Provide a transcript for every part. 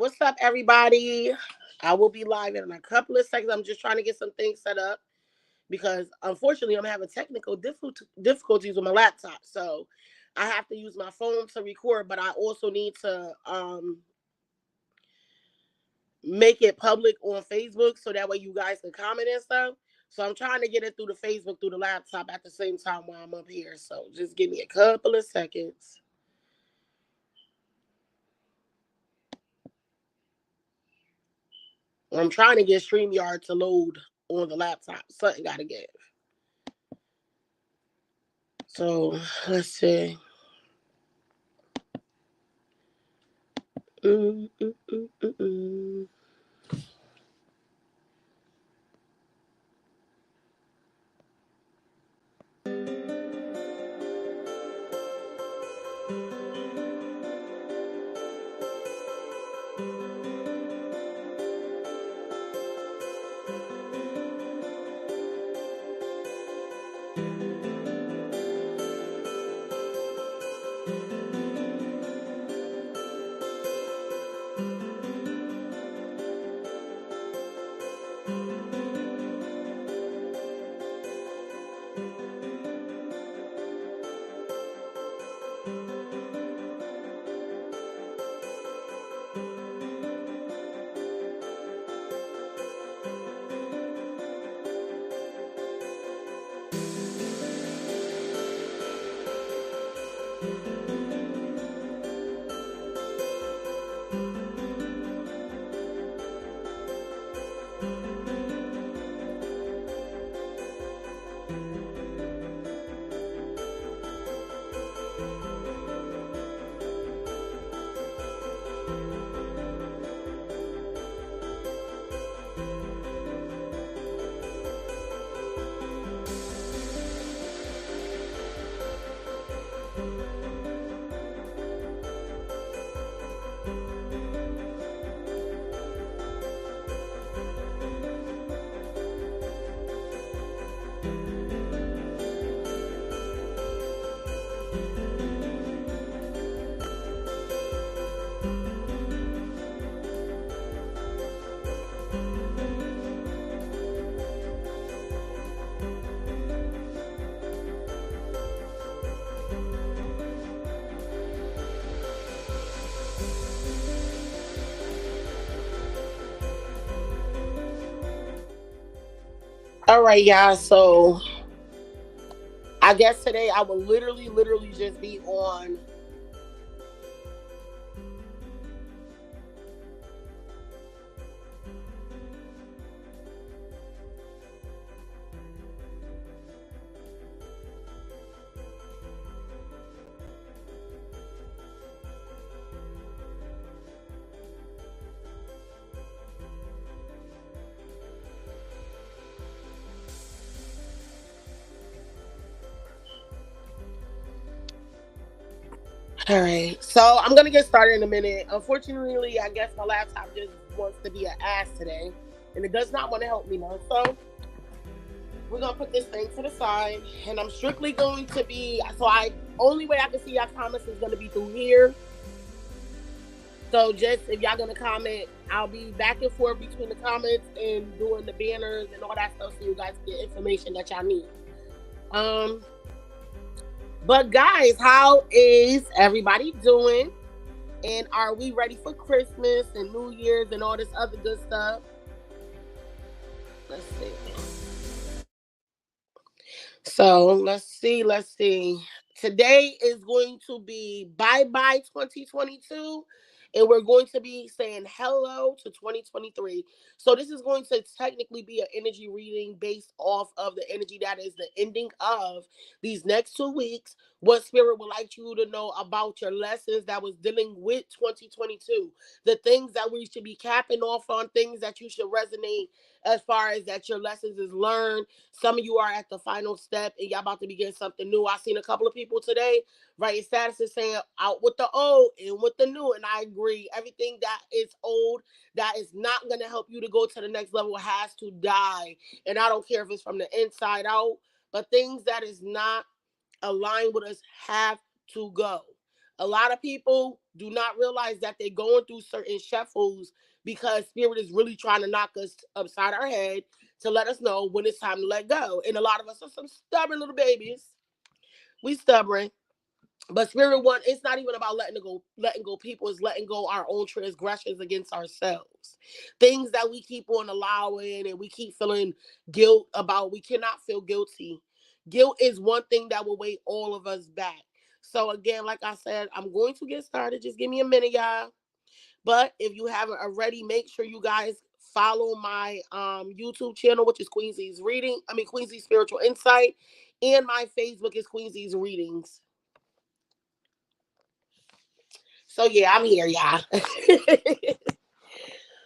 What's up, everybody? I will be live in a couple of seconds. I'm just trying to get some things set up because unfortunately I'm having technical difficulties with my laptop. So I have to use my phone to record, but I also need to make it public on Facebook so that way you guys can comment and stuff. So I'm trying to get it through the Facebook through the laptop at the same time while I'm up here. So just give me a couple of seconds. I'm trying to get StreamYard to load on the laptop. Something gotta give. So let's see. Mm, mm, mm, mm, mm. All right, y'all. So I guess today I will literally just be on. All right, so I'm gonna get started in a minute. Unfortunately, I guess my laptop just wants to be an ass today, and it does not want to help me now. So we're gonna put this thing to the side, and I'm strictly going to be. So I only way I can see y'all comments is gonna be through here. So just if y'all gonna comment, I'll be back and forth between the comments and doing the banners and all that stuff, so you guys get information that y'all need. Um, but guys, how is everybody doing? And are we ready for Christmas and New Year's and all this other good stuff? Let's see. So let's see. Today is going to be bye bye 2022, and we're going to be saying hello to 2023. So this is going to technically be an energy reading based off of the energy that is the ending of these next 2 weeks. What spirit would like you to know about your lessons that was dealing with 2022, the things that we should be capping off on, things that you should resonate as far as that your lessons is learned. Some of you are at the final step and y'all about to begin something new. I seen a couple of people today writing statuses saying out with the old and with the new. And I agree. Everything that is old, that is not going to help you to go to the next level has to die. And I don't care if it's from the inside out, but things that is not aligned with us have to go. A lot of people do not realize that they're going through certain shuffles because spirit is really trying to knock us upside our head to let us know when it's time to let go. And a lot of us are some stubborn little babies. We stubborn. But spirit one, it's not even about letting go people, is letting go our own transgressions against ourselves. Things that we keep on allowing and we keep feeling guilt about. We cannot feel guilty. Guilt is one thing that will weigh all of us back. So again, like I said, I'm going to get started. Just give me a minute, y'all. But if you haven't already, make sure you guys follow my YouTube channel, which is Queensy's Reading. I mean Queensy's Spiritual Insight. And my Facebook is Queensy's Readings. So yeah, I'm here, y'all.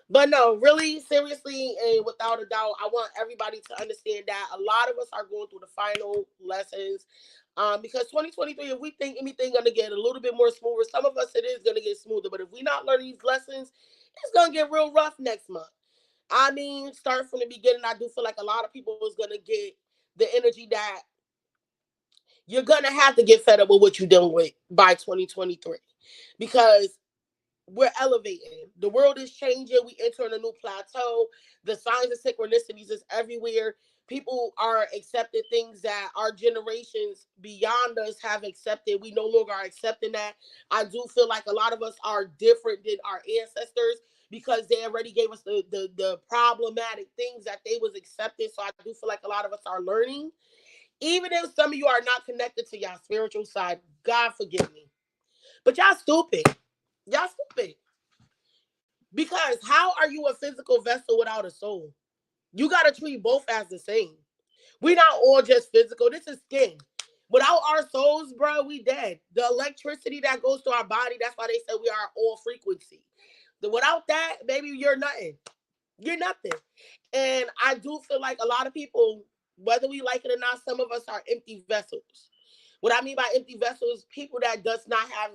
But no, really, seriously, and without a doubt, I want everybody to understand that a lot of us are going through the final lessons. Because 2023, if we think anything gonna get a little bit more smoother, some of us it is gonna get smoother. But if we not learning these lessons, it's gonna get real rough next month. I mean, start from the beginning, I do feel like a lot of people is gonna get the energy that you're gonna have to get fed up with what you're dealing with by 2023. Because we're elevating. The world is changing. We enter in a new plateau. The signs of synchronicities is everywhere. People are accepting things that our generations beyond us have accepted. We no longer are accepting that. I do feel like a lot of us are different than our ancestors because they already gave us the problematic things that they was accepting. So I do feel like a lot of us are learning. Even if some of you are not connected to your spiritual side, God forgive me. But y'all stupid. Y'all stupid. Because how are you a physical vessel without a soul? You got to treat both as the same. We're not all just physical. This is skin. Without our souls, bro, we dead. The electricity that goes to our body, that's why they say we are all frequency. Without that, baby, you're nothing. You're nothing. And I do feel like a lot of people, whether we like it or not, some of us are empty vessels. What I mean by empty vessels, people that does not have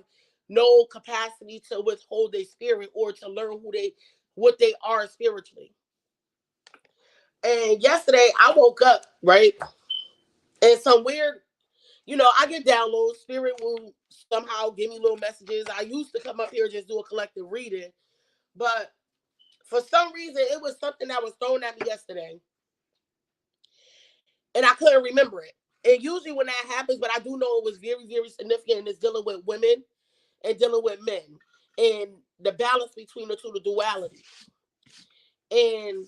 no capacity to withhold their spirit or to learn what they are spiritually. And yesterday I woke up, right? And some weird, I get downloads. Spirit will somehow give me little messages. I used to come up here and just do a collective reading, but for some reason it was something that was thrown at me yesterday. And I couldn't remember it. And usually when that happens, but I do know it was very, very significant and it's dealing with women and dealing with men and the balance between the two, the duality. And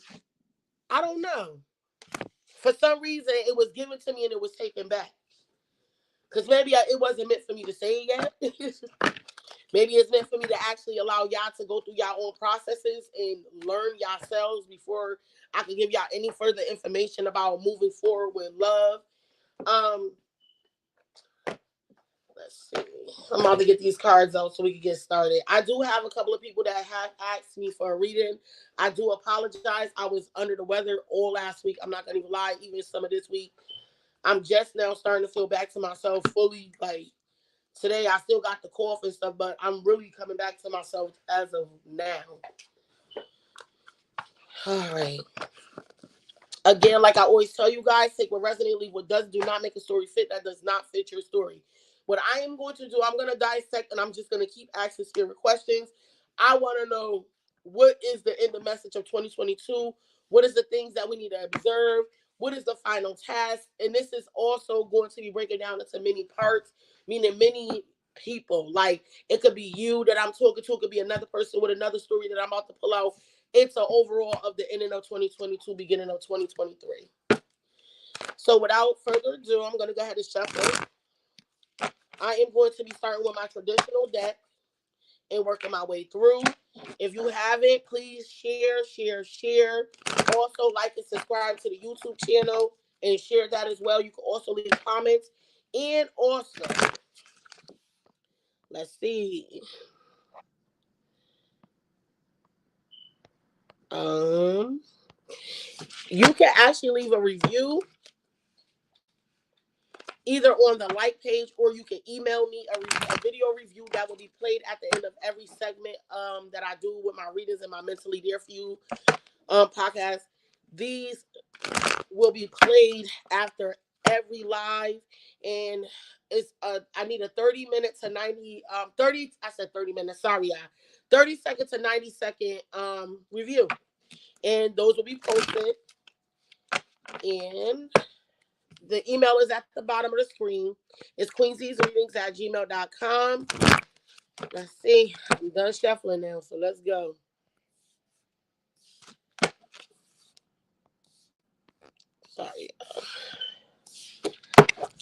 I don't know. For some reason, it was given to me and it was taken back. Because maybe it wasn't meant for me to say it yet. Maybe it's meant for me to actually allow y'all to go through y'all own processes and learn yourselves before I can give y'all any further information about moving forward with love. Um, Let's see. I'm about to get these cards out so we can get started. I do have a couple of people that have asked me for a reading. I do apologize. I was under the weather all last week. I'm not going to even lie. Even some of this week, I'm just now starting to feel back to myself fully. Like today, I still got the cough and stuff, but I'm really coming back to myself as of now. All right. Again, like I always tell you guys, take what resonates, leave what does. Do not make a story fit that does not fit your story. What I am going to do, I'm going to dissect and I'm just going to keep asking spirit questions. I want to know what is the end of message of 2022? What is the things that we need to observe? What is the final task? And this is also going to be breaking down into many parts, meaning many people. Like it could be you that I'm talking to, it could be another person with another story that I'm about to pull out. It's an overall of the ending of 2022, beginning of 2023. So without further ado, I'm going to go ahead and shuffle. I am going to be starting with my traditional deck and working my way through. If you haven't, please share. Also like and subscribe to the YouTube channel and share that as well. You can also leave comments. And also, let's see. You can actually leave a review either on the like page or you can email me a video review that will be played at the end of every segment that I do with my readers and my Mentally There For You podcast. These will be played after every live, and it's I need a 30 minute to 30, I said 30 minutes, sorry, yeah, 30 second to 90 second review, and those will be posted. And the email is at the bottom of the screen. It's queensiesreadings@gmail.com. Let's see, I'm done shuffling now, so let's go. Sorry.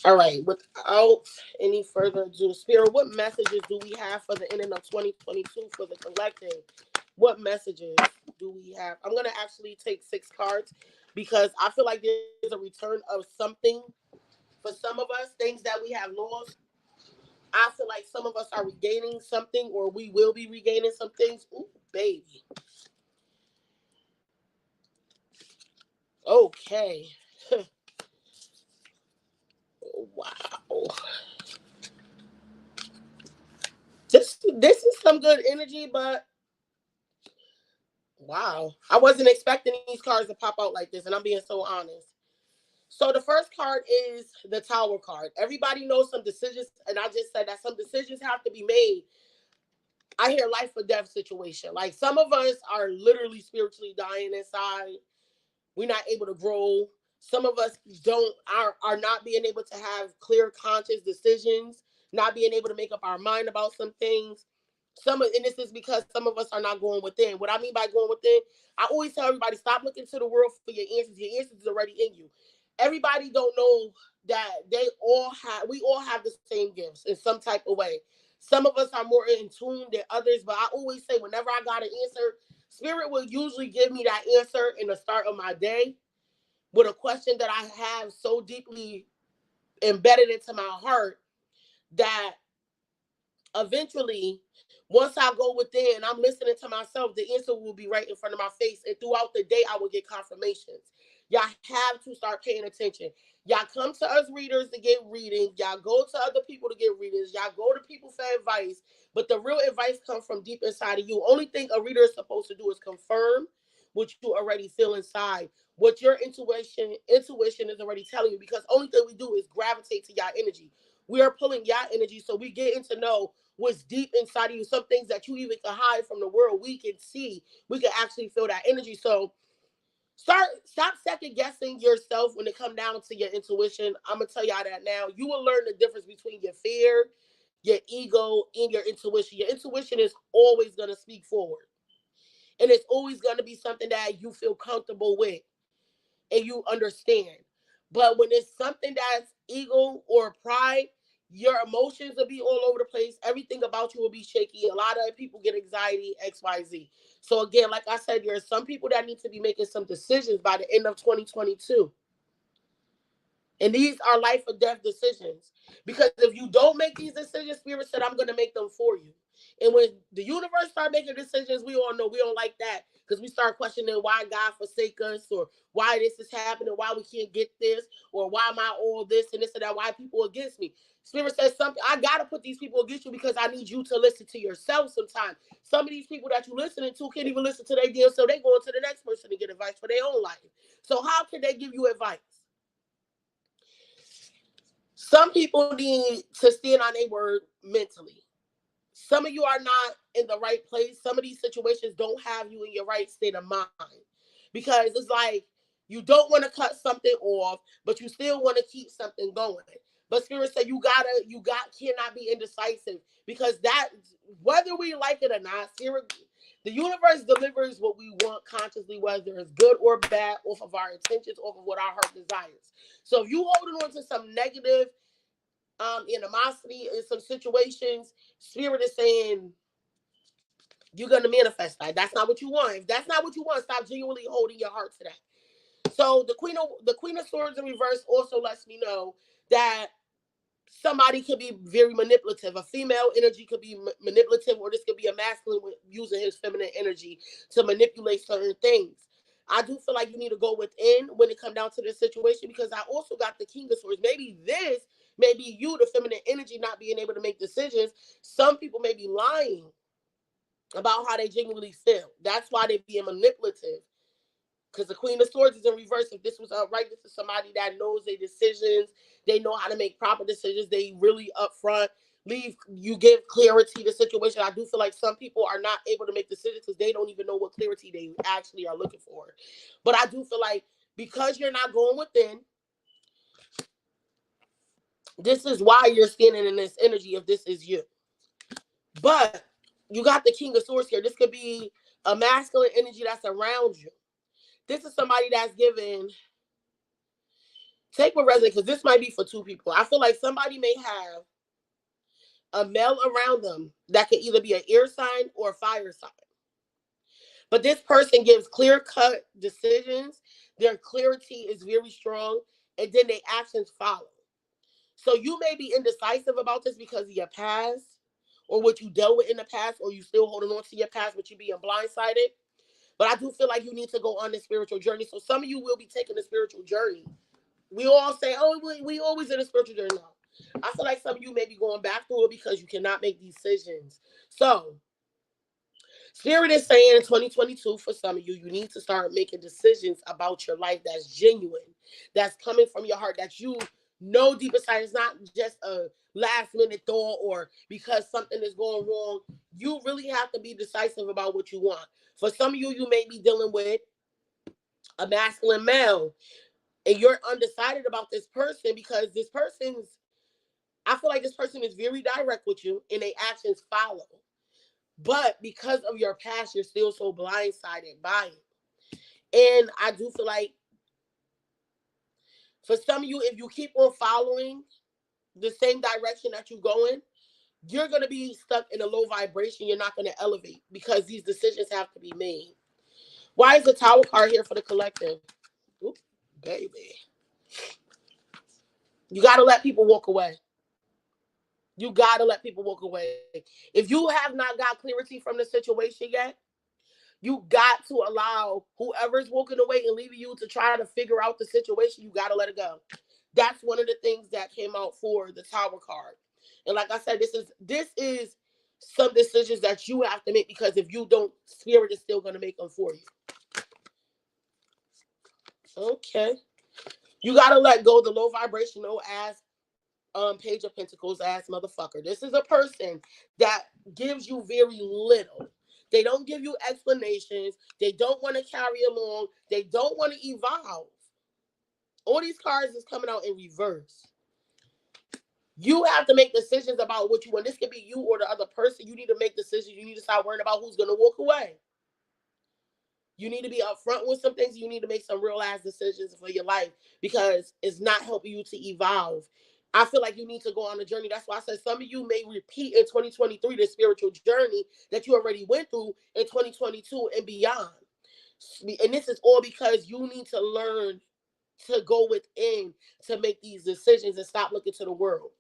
All right, without any further ado, Spirit, what messages do we have for the ending of 2022 for the collective? What messages do we have? I'm going to actually take 6 cards because I feel like there's a return of something for some of us, things that we have lost. I feel like some of us are regaining something, or we will be regaining some things. Ooh, baby. Okay. Wow. This is some good energy, but wow. I wasn't expecting these cards to pop out like this, and I'm being so honest. So the first card is the Tower card. Everybody knows some decisions, and I just said that some decisions have to be made. I hear life or death situation. Like some of us are literally spiritually dying inside. We're not able to grow. Some of us don't are not being able to have clear conscious decisions, not being able to make up our mind about some things. And this is because some of us are not going within. What I mean by going within, I always tell everybody, stop looking to the world for your answers. Your answers is already in you. Everybody don't know that we all have the same gifts in some type of way. Some of us are more in tune than others, but I always say whenever I got an answer, Spirit will usually give me that answer in the start of my day with a question that I have so deeply embedded into my heart that eventually, once I go within, I'm listening to myself, the answer will be right in front of my face. And throughout the day, I will get confirmations. Y'all have to start paying attention. Y'all come to us readers to get readings. Y'all go to other people to get readings. Y'all go to people for advice. But the real advice comes from deep inside of you. Only thing a reader is supposed to do is confirm what you already feel inside. What your intuition is already telling you. Because only thing we do is gravitate to y'all energy. We are pulling y'all energy, so we getting to know what's deep inside of you. Some things that you even can hide from the world, we can see. We can actually feel that energy. So stop second guessing yourself when it come down to your intuition. I'm gonna tell y'all that now. You will learn the difference between your fear, your ego, and your intuition. Your intuition is always gonna speak forward, and it's always gonna be something that you feel comfortable with and you understand. But when it's something that's ego or pride, your emotions will be all over the place. Everything about you will be shaky. A lot of people get anxiety, XYZ. So again, like I said, there are some people that need to be making some decisions by the end of 2022. And these are life or death decisions. Because if you don't make these decisions, Spirit said, I'm going to make them for you. And when the universe start making decisions, we all know we don't like that. Because we start questioning why God forsake us, or why this is happening, why we can't get this, or why am I all this and this and that, why people against me. Spirit says something, I got to put these people against you because I need you to listen to yourself sometimes. Some of these people that you're listening to can't even listen to their deal, so they go into the next person to get advice for their own life. So how can they give you advice? Some people need to stand on their word mentally. Some of you are not in the right place. Some of these situations don't have you in your right state of mind because it's like you don't want to cut something off, but you still want to keep something going. But Spirit said cannot be indecisive because that, whether we like it or not, Spirit, the universe delivers what we want consciously, whether it's good or bad, off of our intentions, off of what our heart desires. So if you holding on to some negative animosity in some situations, Spirit is saying you're gonna manifest that. That's not what you want. If that's not what you want, stop genuinely holding your heart to that. So the Queen of Swords in reverse also lets me know that somebody could be very manipulative. A female energy could be manipulative, or this could be a masculine using his feminine energy to manipulate certain things. I do feel like you need to go within when it comes down to this situation, because I also got the King of Swords. Maybe you, the feminine energy, not being able to make decisions. Some people may be lying about how they genuinely feel. That's why they're being manipulative. because the Queen of Swords is in reverse. If this was upright, this is somebody that knows their decisions. They know how to make proper decisions. They really upfront. You give clarity to situation. I do feel like some people are not able to make decisions because they don't even know what clarity they actually are looking for. But I do feel like because you're not going within, this is why you're standing in this energy if this is you. But you got the King of Swords here. This could be a masculine energy that's around you. This is somebody that's giving. Take what resonates, because this might be for two people. I feel like somebody may have a male around them that could either be an air sign or a fire sign. But this person gives clear-cut decisions. Their clarity is very strong, and then their actions follow. So you may be indecisive about this because of your past or what you dealt with in the past, or you still holding on to your past, but you being blindsided. But I do feel like you need to go on this spiritual journey. So some of you will be taking a spiritual journey. We all say, oh, we always in a spiritual journey. No. I feel like some of you may be going back through it because you cannot make decisions. So Spirit is saying in 2022, for some of you, you need to start making decisions about your life that's genuine, that's coming from your heart, that you know deep inside. It's not just a last minute thought or because something is going wrong. You really have to be decisive about what you want. For some of you, you may be dealing with a masculine male and you're undecided about this person because I feel like this person is very direct with you and their actions follow. But because of your past, you're still so blindsided by it. And I do feel like for some of you, if you keep on following the same direction that you're going, you're going to be stuck in a low vibration. You're not going to elevate because these decisions have to be made. Why is the Tower card here for the collective? Ooh, baby. You got to let people walk away. You got to let people walk away. If you have not got clarity from the situation yet, you got to allow whoever's walking away and leaving you to try to figure out the situation. You got to let it go. That's one of the things that came out for the Tower card. And like I said, this is some decisions that you have to make because if you don't, Spirit is still going to make them for you. Okay. You got to let go of the low vibrational ass Page of Pentacles ass motherfucker. This is a person that gives you very little. They don't give you explanations. They don't want to carry along. They don't want to evolve. All these cards is coming out in reverse. You have to make decisions about what you want. This could be you or the other person. You need to make decisions. You need to stop worrying about who's going to walk away. You need to be upfront with some things. You need to make some real ass decisions for your life because it's not helping you to evolve. I feel like you need to go on a journey. That's why I said some of you may repeat in 2023 the spiritual journey that you already went through in 2022 and beyond. And this is all because you need to learn to go within to make these decisions and stop looking to the world.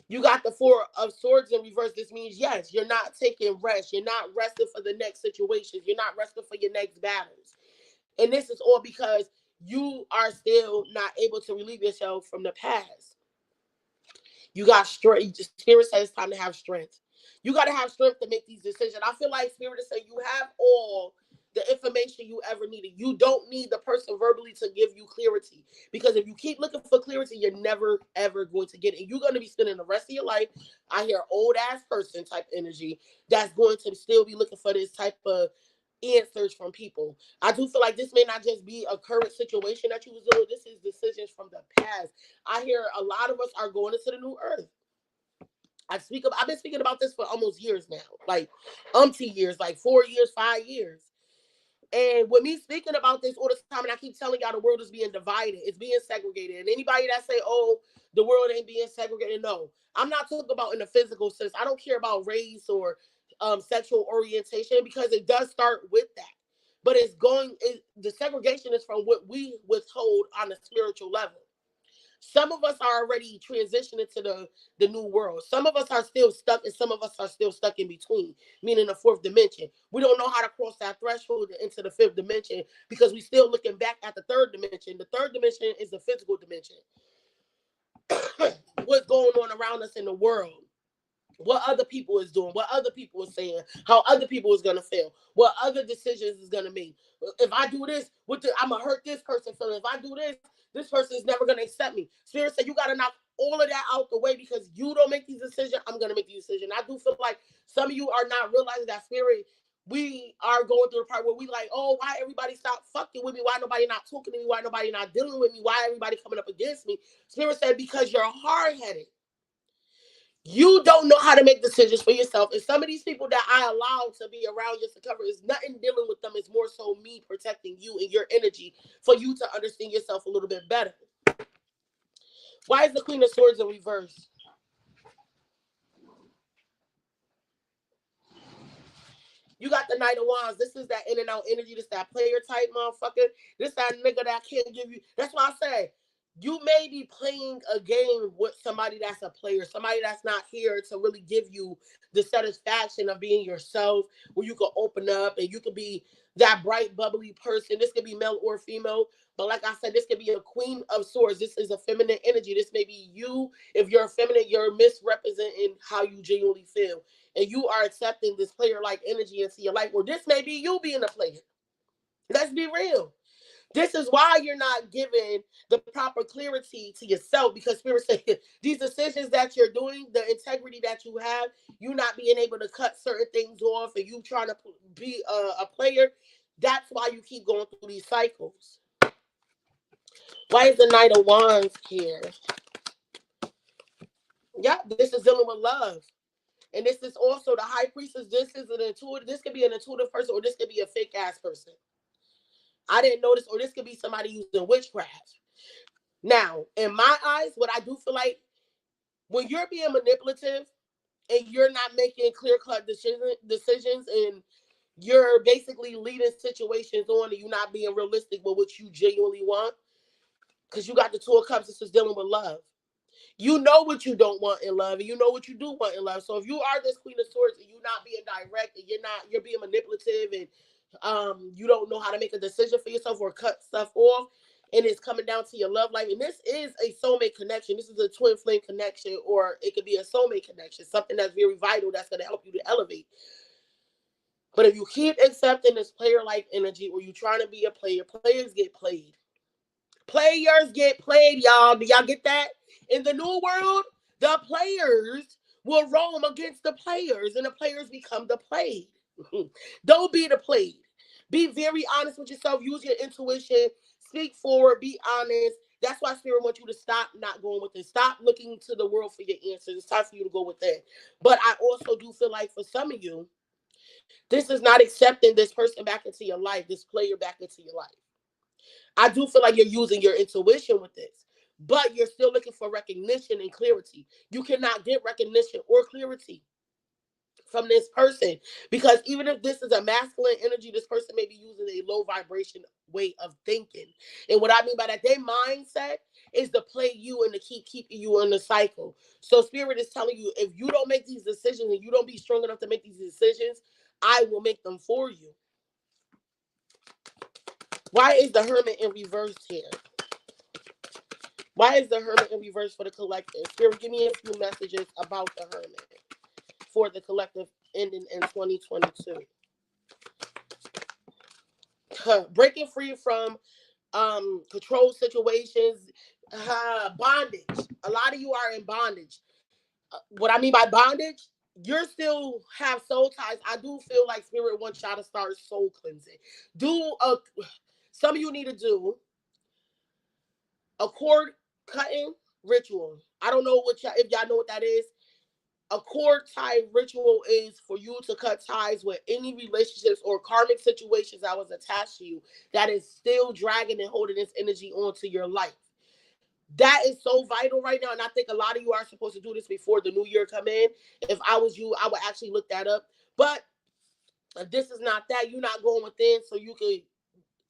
You got the Four of Swords in reverse. This means, yes, you're not taking rest. You're not resting for the next situations. You're not resting for your next battles. And this is all because you are still not able to relieve yourself from the past. You got strength. Spirit says it's time to have strength. You got to have strength to make these decisions. I feel like Spirit is saying you have all the information you ever needed. You don't need the person verbally to give you clarity. Because if you keep looking for clarity, you're never, ever going to get it. And you're going to be spending the rest of your life, I hear old ass person type energy that's going to still be looking for this type of answers from people. I do feel like this may not just be a current situation that you was doing. This is decisions from the past. I hear a lot of us are going into the new earth. I've been speaking about this for almost years now, like umpty years, like 4 years, 5 years. And with me speaking about this all the time, and I keep telling y'all the world is being divided, it's being segregated. And anybody that say, oh, the world ain't being segregated, no. I'm not talking about in the physical sense. I don't care about race or sexual orientation because it does start with that. But the segregation is from what we withhold on a spiritual level. Some of us are already transitioning to the new world. Some of us are still stuck, and some of us are still stuck in between, meaning the fourth dimension. We don't know how to cross that threshold into the fifth dimension because we're still looking back at the third dimension. The third dimension is the physical dimension. What's going on around us in the world? what other people is doing, what other people is saying, how other people is gonna feel, what other decisions is gonna make. If I do this, I'm gonna hurt this person feeling. If I do this person is never gonna accept me. Spirit said you gotta knock all of that out the way because you don't make these decisions. I'm gonna make these decisions. I do feel like some of you are not realizing that spirit. We are going through the part where we like, oh, why everybody stop fucking with me? Why nobody not talking to me? Why nobody not dealing with me? Why everybody coming up against me? Spirit said because you're hard headed. You don't know how to make decisions for yourself. And some of these people that I allow to be around just to cover is nothing dealing with them. It's more so me protecting you and your energy for you to understand yourself a little bit better. Why is the Queen of Swords in reverse? You got the Knight of Wands. This is that in and out energy. This that player type motherfucker. This that nigga that can't give you. That's why I say you may be playing a game with somebody that's a player, somebody that's not here to really give you the satisfaction of being yourself, where you can open up and you can be that bright, bubbly person. This could be male or female. But like I said, this could be a Queen of Swords. This is a feminine energy. This may be you. If you're a feminine, you're misrepresenting how you genuinely feel. And you are accepting this player-like energy into your life. Or this may be you being a player. Let's be real. This is why you're not giving the proper clarity to yourself because Spirit said these decisions that you're doing, the integrity that you have, you not being able to cut certain things off and you trying to be a player, that's why you keep going through these cycles. Why is the Knight of Wands here? Yeah, this is dealing with love. And this is also the High Priestess. This is an intuitive. This could be an intuitive person or this could be a fake ass person. I didn't notice, or this could be somebody using witchcraft. Now, in my eyes, what I do feel like when you're being manipulative and you're not making clear-cut decisions and you're basically leading situations on and you're not being realistic with what you genuinely want, because you got the Two of Cups, this is dealing with love. You know what you don't want in love, and you know what you do want in love. So if you are this Queen of Swords and you're not being direct and you're being manipulative and you don't know how to make a decision for yourself or cut stuff off, and it's coming down to your love life. And this is a soulmate connection. This is a twin flame connection, or it could be a soulmate connection, something that's very vital that's going to help you to elevate. But if you keep accepting this player-like energy, or you trying to be a player, players get played. Players get played, y'all. Do y'all get that? In the new world, the players will roam against the players, and the players become the played. Don't be the played. Be very honest with yourself. Use your intuition. Speak forward. Be honest. That's why Spirit wants you to stop not going with it. Stop looking to the world for your answers. It's time for you to go within. But I also do feel like for some of you, this is not accepting this person back into your life, this player back into your life. I do feel like you're using your intuition with this, but you're still looking for recognition and clarity. You cannot get recognition or clarity from this person because even if this is a masculine energy, this person may be using a low vibration way of thinking. And what I mean by that, their mindset is to play you and to keep keeping you in the cycle. So Spirit is telling you, if you don't make these decisions and you don't be strong enough to make these decisions, I will make them for you. Why is the Hermit in reverse here? Why is the Hermit in reverse for the collective? Spirit, give me a few messages about the Hermit for the collective ending in 2022. Breaking free from control situations, bondage. A lot of you are in bondage. What I mean by bondage, you're still have soul ties. I do feel like Spirit wants y'all to start soul cleansing. Some of you need to do a cord cutting ritual. I don't know if y'all know what that is. A cord tie ritual is for you to cut ties with any relationships or karmic situations that was attached to you that is still dragging and holding this energy onto your life. That is so vital right now, and I think a lot of you are supposed to do this before the new year come in. If I was you, I would actually look that up. But if this is not that, you're not going within, so you could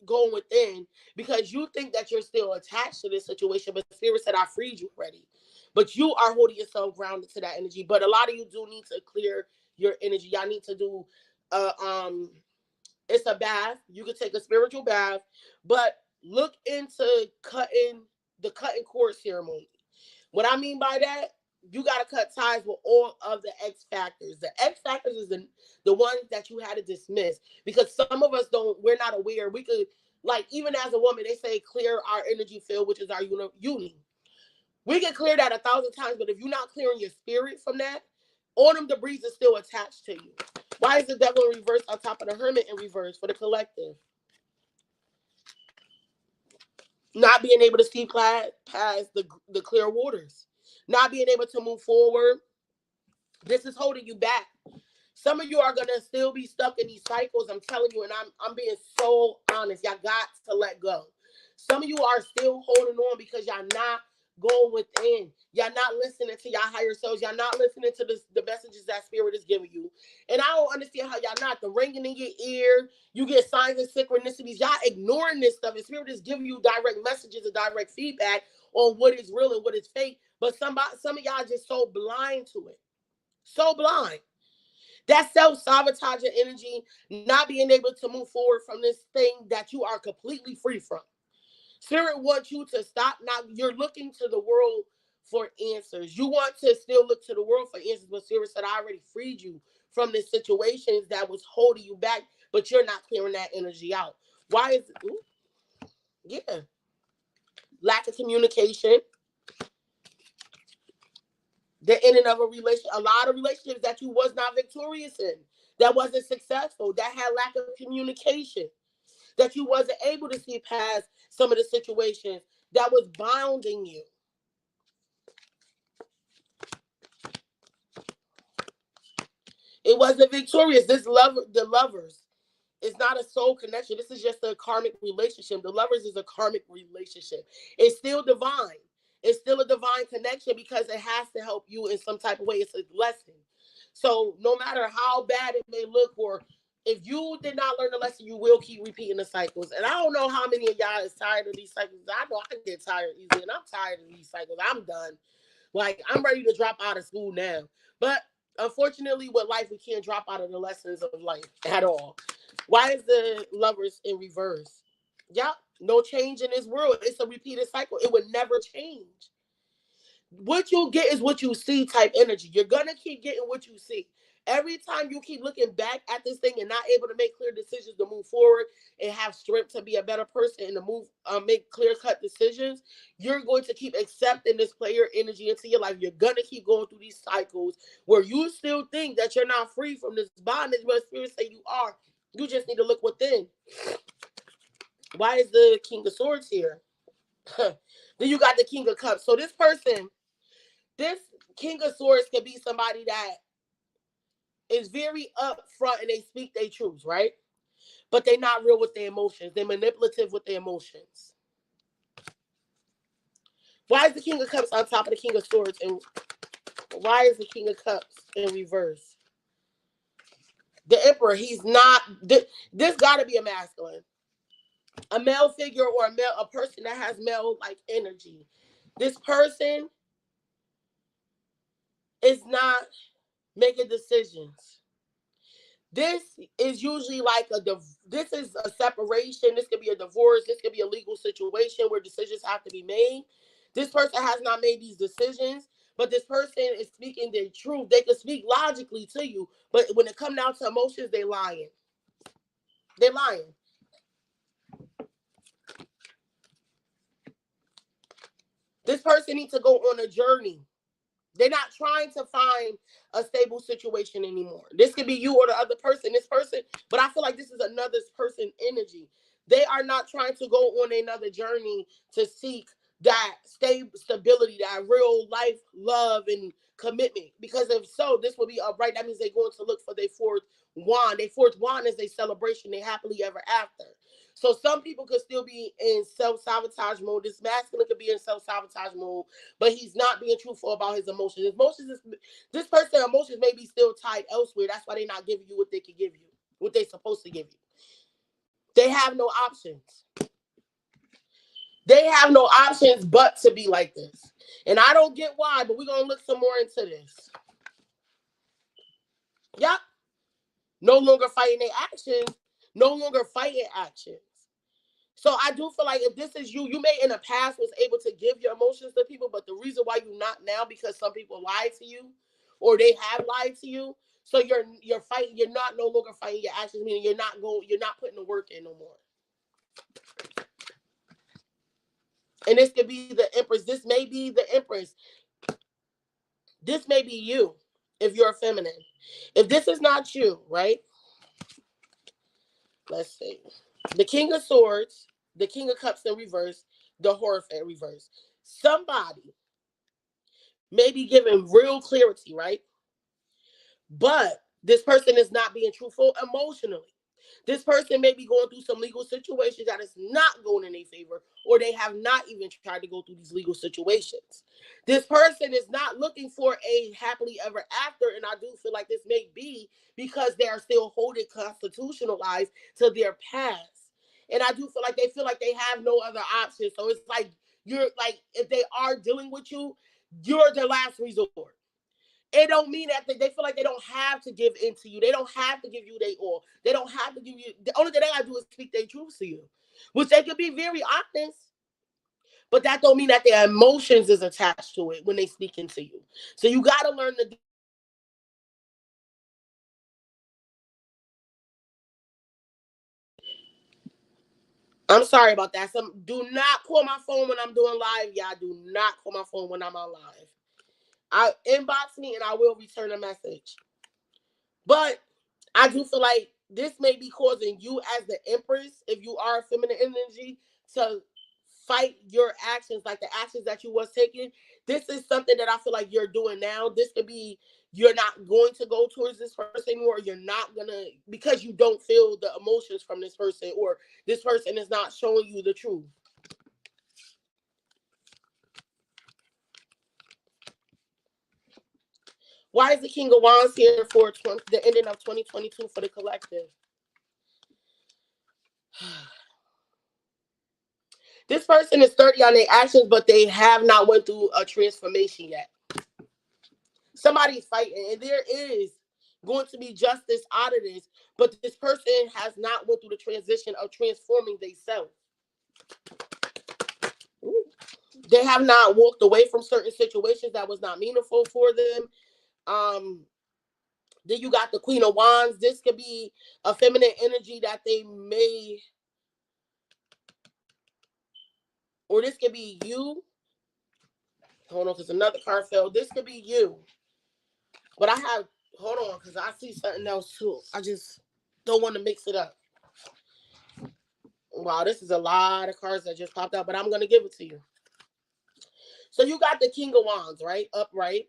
going within because you think that you're still attached to this situation, but Spirit said I freed you already. But you are holding yourself grounded to that energy. But a lot of you do need to clear your energy. Y'all need to do it's a bath. You could take a spiritual bath, but look into the cutting cord ceremony. What I mean by that, you got to cut ties with all of the X factors. The X factors is the ones that you had to dismiss, because some of us don't, we're not aware. We could, like, even as a woman, they say clear our energy field, which is our uni. We can clear that 1,000 times, but if you're not clearing your spirit from that, all them debris is still attached to you. Why is the devil in reverse on top of the hermit in reverse for the collective? Not being able to see past the clear waters. Not being able to move forward. This is holding you back. Some of you are gonna still be stuck in these cycles. I'm telling you, and I'm being so honest. Y'all got to let go. Some of you are still holding on because y'all not going within. Y'all not listening to y'all higher selves. Y'all not listening to the messages that spirit is giving you. And I don't understand how y'all not. The ringing in your ear, you get signs and synchronicities. Y'all ignoring this stuff. And spirit is giving you direct messages and direct feedback on what is real and what is fake. But some of y'all just so blind to it. So blind. That self-sabotaging energy, not being able to move forward from this thing that you are completely free from. Spirit wants you to stop. Now you're looking to the world for answers. You want to still look to the world for answers, but Spirit said, I already freed you from the situations that was holding you back, but you're not clearing that energy out. Why is it? Ooh, yeah. Lack of communication. The ending of a relationship, a lot of relationships that you was not victorious in, that wasn't successful, that had lack of communication, that you wasn't able to see past some of the situations that was bounding you. It wasn't victorious. The lovers, it's not a soul connection. This is just a karmic relationship. The lovers is a karmic relationship. It's still divine. It's still a divine connection because it has to help you in some type of way. It's a lesson. So no matter how bad it may look, or if you did not learn the lesson, you will keep repeating the cycles. And I don't know how many of y'all is tired of these cycles. I know I get tired easily, and I'm tired of these cycles. I'm done. Like, I'm ready to drop out of school now. But unfortunately, with life, we can't drop out of the lessons of life at all. Why is the lovers in reverse? Yep, no change in this world. It's a repeated cycle. It would never change. What you get is what you see type energy. You're gonna keep getting what you see. Every time you keep looking back at this thing and not able to make clear decisions to move forward and have strength to be a better person and to make clear cut decisions, you're going to keep accepting this player energy into your life. You're gonna keep going through these cycles where you still think that you're not free from this bondage, but spirit say you are. You just need to look within. Why is the King of Swords here? Then you got the King of Cups. So this King of Swords could be somebody that is very upfront and they speak their truths, right? But they're not real with their emotions. They're manipulative with their emotions. Why is the King of Cups on top of the King of Swords? And why is the King of Cups in reverse? The Emperor, he's not, this got to be a masculine. A male figure or a person that has male-like energy. This person is not making decisions. This is usually like this is a separation. This could be a divorce. This could be a legal situation where decisions have to be made. This person has not made these decisions, but this person is speaking their truth. They can speak logically to you, but when it comes down to emotions, they lying. They're lying. This person needs to go on a journey. They're not trying to find a stable situation anymore. This could be you or the other person. This person, but I feel like this is another person energy. They are not trying to go on another journey to seek that stability, that real life love and commitment. Because if so, this will be upright. That means they're going to look for their fourth wand. Their fourth wand is their celebration, they happily ever after. So some people could still be in self-sabotage mode. This masculine could be in self-sabotage mode, but he's not being truthful about his emotions. This person's emotions may be still tied elsewhere. That's why they're not giving you what they can give you, what they're supposed to give you. They have no options. They have no options but to be like this. And I don't get why, but we're going to look some more into this. Yep. No longer fighting their actions. No longer fighting actions. So I do feel like if this is you, you may in the past was able to give your emotions emotions to people, but the reason why you're not now because some people lied to you, or they have lied to you. So you're fighting. You're not no longer fighting your actions, meaning you're not going. You're not putting the work in no more. And this could be the Empress. This may be the Empress. This may be you if you're a feminine. If this is not you, right? Let's see. The King of Swords, the King of Cups in reverse, the Hierophant in reverse. Somebody may be giving real clarity, right? But this person is not being truthful emotionally. This person may be going through some legal situations that is not going in their favor, or they have not even tried to go through these legal situations. This person is not looking for a happily ever after, and I do feel like this may be because they are still holding constitutionalized to their past. And I do feel like they have no other option. So it's like you're like if they are dealing with you, you're the last resort. It don't mean that they feel like they don't have to give in to you. They don't have to give you their all. They don't have to give you. The only thing they gotta do is speak their truth to you, which they could be very honest. But that don't mean that their emotions is attached to it when they speak into you. So you gotta learn to. I'm sorry about that. Some do not call my phone when I'm doing live. Yeah, do not call my phone when I'm on live. I inbox me and I will return a message. But I do feel like this may be causing you as the Empress, if you are a feminine energy, to fight your actions, like the actions that you was taking. This is something that I feel like you're doing now. This could be you're not going to go towards this person anymore. You're not gonna because you don't feel the emotions from this person, or this person is not showing you the truth. Why is the King of Wands here for the ending of 2022 for the collective? This person is 30 on their actions, but they have not went through a transformation yet. Somebody's fighting, and there is going to be justice out of this, but this person has not went through the transition of transforming themselves. They have not walked away from certain situations that was not meaningful for them. Um, then you got the Queen of Wands. This could be a feminine energy that they may, or this could be you. Hold on, because another card fell. This could be you. But I have, hold on, because I see something else too. I just don't want to mix it up. Wow, this is a lot of cards that just popped out, but I'm going to give it to you. So you got the King of Wands, right? Upright.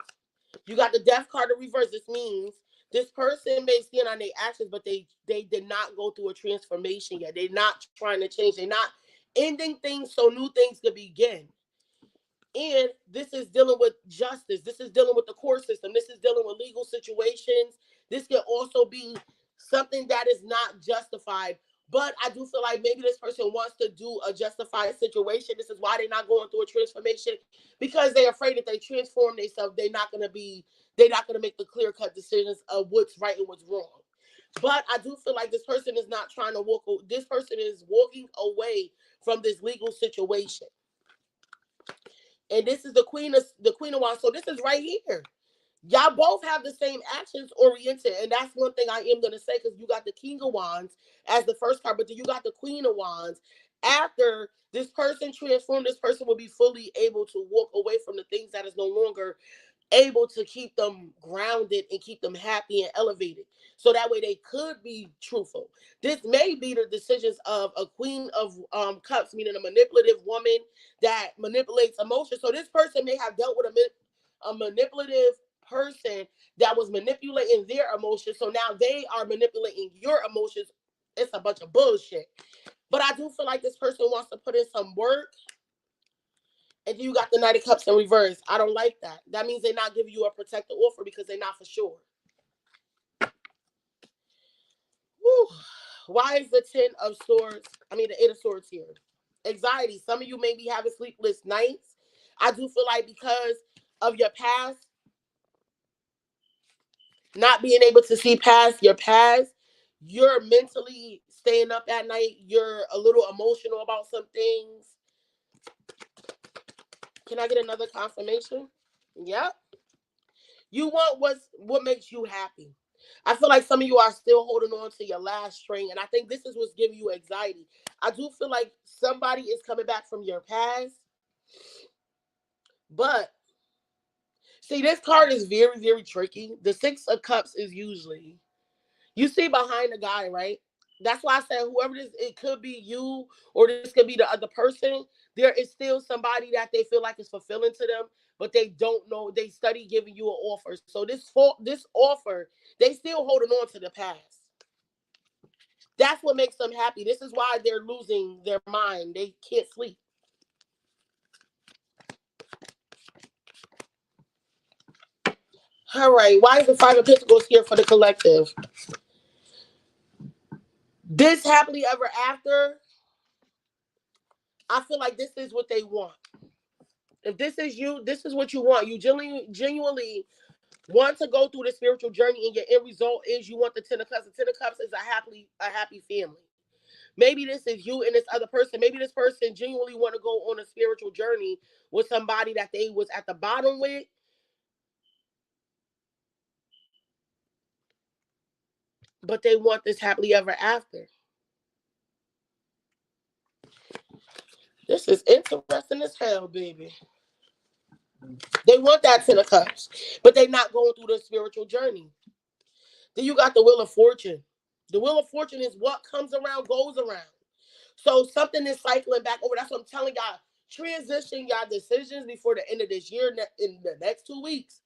You got the Death card in reverse. This means this person may stand on their actions, but they did not go through a transformation yet. They're not trying to change. They're not ending things so new things could begin. And this is dealing with justice. This is dealing with the court system. This is dealing with legal situations. This can also be something that is not justified. But I do feel like maybe this person wants to do a justified situation. This is why they're not going through a transformation, because they're afraid that they transform themselves, they're not gonna make the clear cut decisions of what's right and what's wrong. But I do feel like this person is not trying to walk. This person is walking away from this legal situation. And this is the Queen of Wands. So this is right here. Y'all both have the same actions oriented, and that's one thing I am gonna say, because you got the King of Wands as the first card, but then you got the Queen of Wands. After this person transformed, this person will be fully able to walk away from the things that is no longer able to keep them grounded and keep them happy and elevated. So that way they could be truthful. This may be the decisions of a Queen of Cups, meaning a manipulative woman that manipulates emotions. So this person may have dealt with a manipulative person that was manipulating their emotions. So now they are manipulating your emotions. It's a bunch of bullshit. But I do feel like this person wants to put in some work, and then you got the Knight of Cups in reverse. I don't like that. That means they're not giving you a protective offer because they're not for sure. Whew. Why is the the Eight of Swords here? Anxiety. Some of you may be having sleepless nights. I do feel like because of your past, not being able to see past your past, you're mentally staying up at night. You're a little emotional about some things. Can I get another confirmation? Yep. You want what makes you happy. I feel like some of you are still holding on to your last string, and I think this is what's giving you anxiety. I do feel like somebody is coming back from your past, but see, this card is very, very tricky. The Six of Cups is usually, you see behind the guy, right? That's why I said whoever this, it could be you or this could be the other person. There is still somebody that they feel like is fulfilling to them, but they don't know. They study giving you an offer. So this offer, they still holding on to the past. That's what makes them happy. This is why they're losing their mind. They can't sleep. All right. Why is the Five of Pentacles here for the collective? This happily ever after, I feel like this is what they want. If this is you, this is what you want. You genuinely want to go through the spiritual journey, and your end result is you want the Ten of Cups. The Ten of Cups is a happy family. Maybe this is you and this other person. Maybe this person genuinely want to go on a spiritual journey with somebody that they was at the bottom with. But they want this happily ever after. This is interesting as hell, baby. They want that Ten of Cups, but they're not going through the spiritual journey. Then you got the Wheel of Fortune. The Wheel of Fortune is what comes around goes around. So something is cycling back over. That's what I'm telling y'all. Transition y'all decisions before the end of this year, in the next 2 weeks,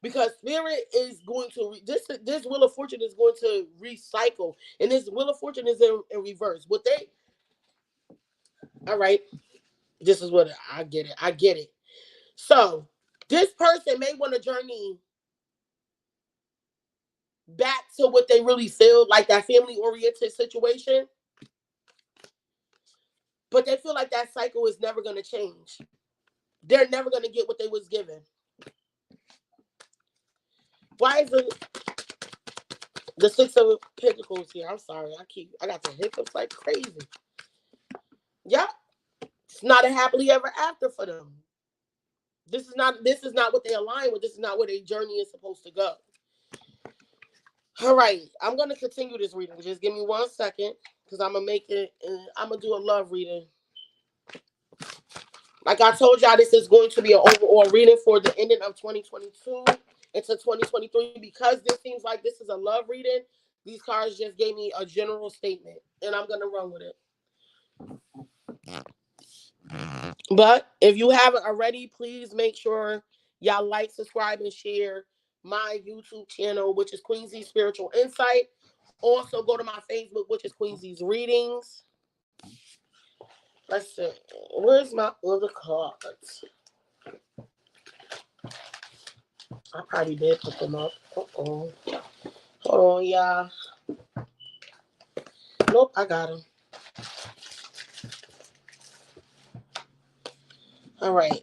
because Spirit is going to this Wheel of Fortune is going to recycle, and this Wheel of Fortune is in reverse. What they, all right, this is what I get it. I get it. So this person may want to journey back to what they really feel like, that family oriented situation, but they feel like that cycle is never going to change. They're never going to get what they was given. Why is the Six of Pentacles here? I'm sorry, I got the hiccups like crazy. Yeah, it's not a happily ever after for them. This is not what they align with. This is not where their journey is supposed to go. All right, I'm gonna continue this reading. Just give me 1 second, because I'm gonna make it. I'm gonna do a love reading. Like I told y'all, this is going to be an overall reading for the ending of 2022 into 2023. Because this seems like this is a love reading, these cards just gave me a general statement, and I'm gonna run with it. But if you haven't already, please make sure y'all like, subscribe, and share my YouTube channel, which is Queensy's Spiritual Insight. Also, go to my Facebook, which is Queensy's Readings. Let's see. Where's my other cards? I probably did put them up. Hold on, y'all. Nope, I got them. All right.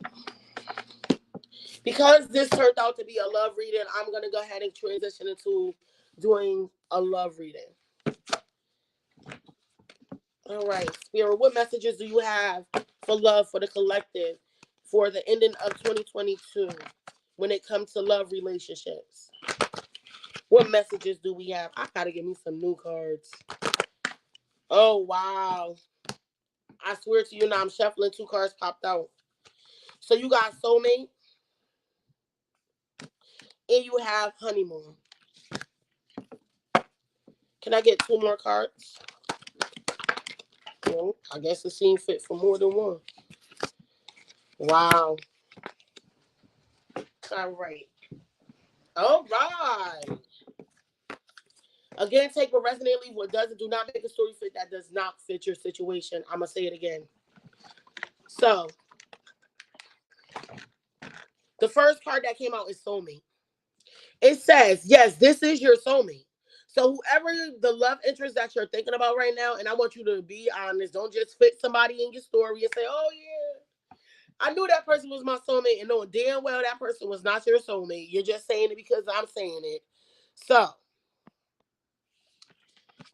Because this turned out to be a love reading, I'm going to go ahead and transition into doing a love reading. All right, Spirit, what messages do you have for love for the collective for the ending of 2022 when it comes to love relationships? What messages do we have? I got to give me some new cards. Oh, wow. I swear to you now, I'm shuffling, 2 cards popped out. So you got soulmate and you have honeymoon. Can I get 2 more cards? Well, I guess it seemed fit for more than one. Wow. All right. All right. Again, take what resonates, leave what doesn't. Do not make a story fit that does not fit your situation. I'm going to say it again. So, the first card that came out is soulmate. It says, yes, this is your soulmate. So whoever the love interest that you're thinking about right now, and I want you to be honest, don't just fit somebody in your story and say, oh yeah, I knew that person was my soulmate, and knowing damn well that person was not your soulmate. You're just saying it because I'm saying it. So,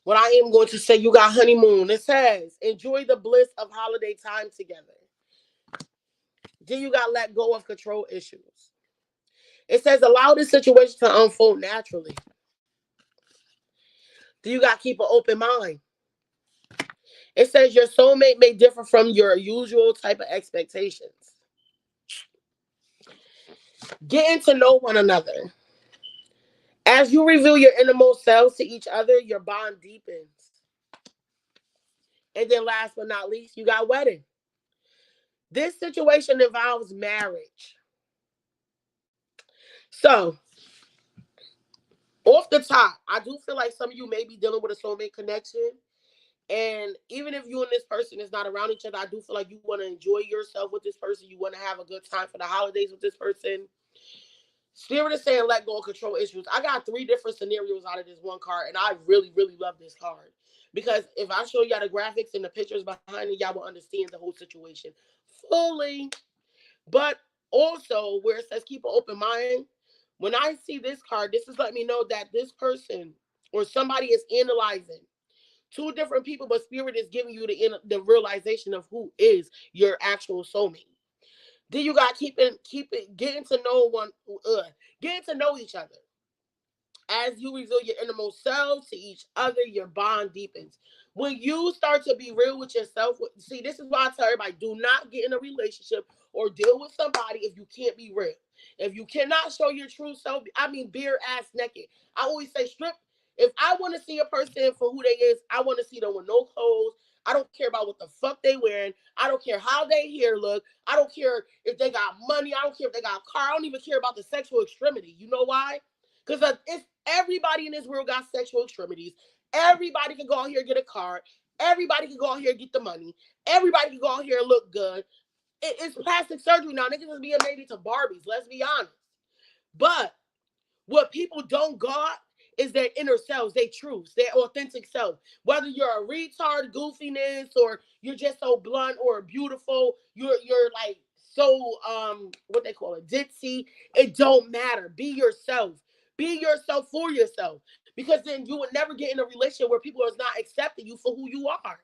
what I am going to say, you got honeymoon. It says, enjoy the bliss of holiday time together. Then you got let go of control issues. It says allow this situation to unfold naturally. Then you got to keep an open mind. It says your soulmate may differ from your usual type of expectations. Getting to know one another. As you reveal your innermost selves to each other, your bond deepens. And then last but not least, you got wedding. This situation involves marriage. So, off the top, I do feel like some of you may be dealing with a soulmate connection. And even if you and this person is not around each other, I do feel like you want to enjoy yourself with this person. You want to have a good time for the holidays with this person. Spirit is saying let go of control issues. I got 3 different scenarios out of this one card, and I really, really love this card. Because if I show y'all the graphics and the pictures behind it, y'all will understand the whole situation fully. But also, where it says keep an open mind, when I see this card, this is letting me know that this person or somebody is analyzing 2 different people, but spirit is giving you the realization of who is your actual soulmate. Then you got getting to know getting to know each other. As you reveal your innermost selves to each other, your bond deepens. When you start to be real with yourself, see, this is why I tell everybody, do not get in a relationship or deal with somebody if you can't be real. If you cannot show your true self, I mean, bare ass naked. I always say strip. If I want to see a person for who they is, I want to see them with no clothes. I don't care about what the fuck they wearing. I don't care how they hair look. I don't care if they got money. I don't care if they got a car. I don't even care about the sexual extremity. You know why? Because it's everybody in this world got sexual extremities. Everybody can go out here and get a car. Everybody can go out here and get the money. Everybody can go out here and look good. It's plastic surgery now. Niggas is being made into Barbies. Let's be honest. But what people don't got is their inner selves, their truths, their authentic self. Whether you're a retard, goofiness, or you're just so blunt or beautiful, you're like so what they call it, ditzy. It don't matter. Be yourself. Be yourself for yourself. Because then you would never get in a relationship where people is not accepting you for who you are.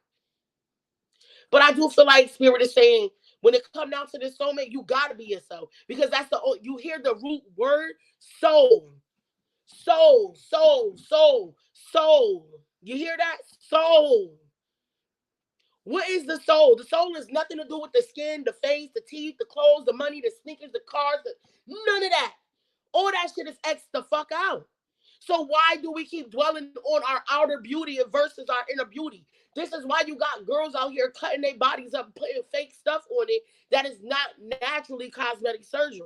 But I do feel like spirit is saying when it comes down to this soulmate, you gotta be yourself. Because that's you hear the root word soul. Soul, soul, soul, soul. You hear that? Soul. What is the soul? The soul is nothing to do with the skin, the face, the teeth, the clothes, the money, the sneakers, the cars, none of that. All that shit is X the fuck out. So why do we keep dwelling on our outer beauty versus our inner beauty? This is why you got girls out here cutting their bodies up, putting fake stuff on it that is not naturally cosmetic surgery.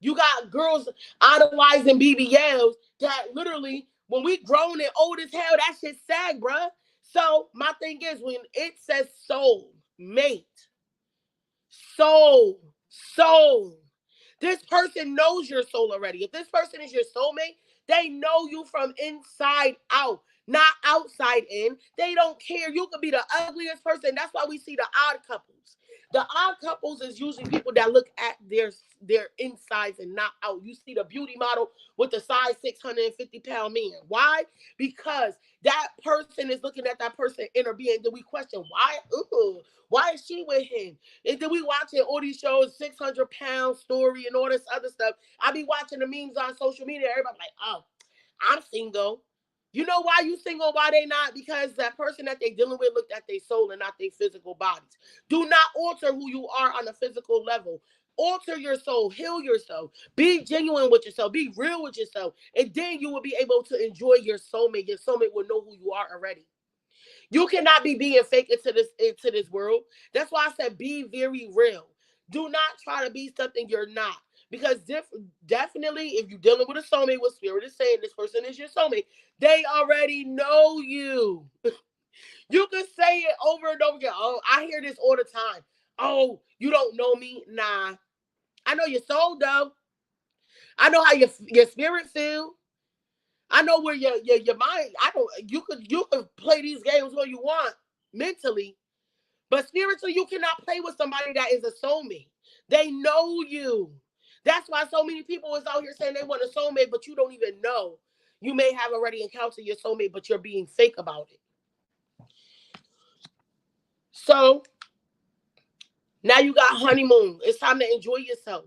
You got girls idolizing BBLs that literally, when we grown and old as hell, that shit sag, bruh. So my thing is, when it says soul mate, soul, soul, this person knows your soul already. If this person is your soulmate, they know you from inside out, not outside in. They don't care. You could be the ugliest person. That's why we see the odd couples. The odd couples is usually people that look at their insides and not out. You see the beauty model with the size 650-pound man. Why? Because that person is looking at that person inner being. Then we question why? Ooh, why is she with him? And then we watching all these shows, 600-pound story and all this other stuff. I be watching the memes on social media. Everybody like, oh, I'm single. You know why you single? Why they not? Because that person that they dealing with looked at their soul and not their physical bodies. Do not alter who you are on a physical level. Alter your soul, heal yourself, be genuine with yourself, be real with yourself, and then you will be able to enjoy your soulmate. Your soulmate will know who you are already. You cannot be being fake into this world. That's why I said be very real. Do not try to be something you're not. Because definitely, if you're dealing with a soulmate, what spirit is saying, this person is your soulmate, they already know you. You can say it over and over again. Oh, I hear this all the time. Oh, you don't know me? Nah. I know your soul, though. I know how your spirit feel. I know where your mind. I don't. You could play these games when you want mentally, but spiritually, you cannot play with somebody that is a soulmate. They know you. That's why so many people is out here saying they want a soulmate, but you don't even know. You may have already encountered your soulmate, but you're being fake about it. So Now you got honeymoon. It's time to enjoy yourself.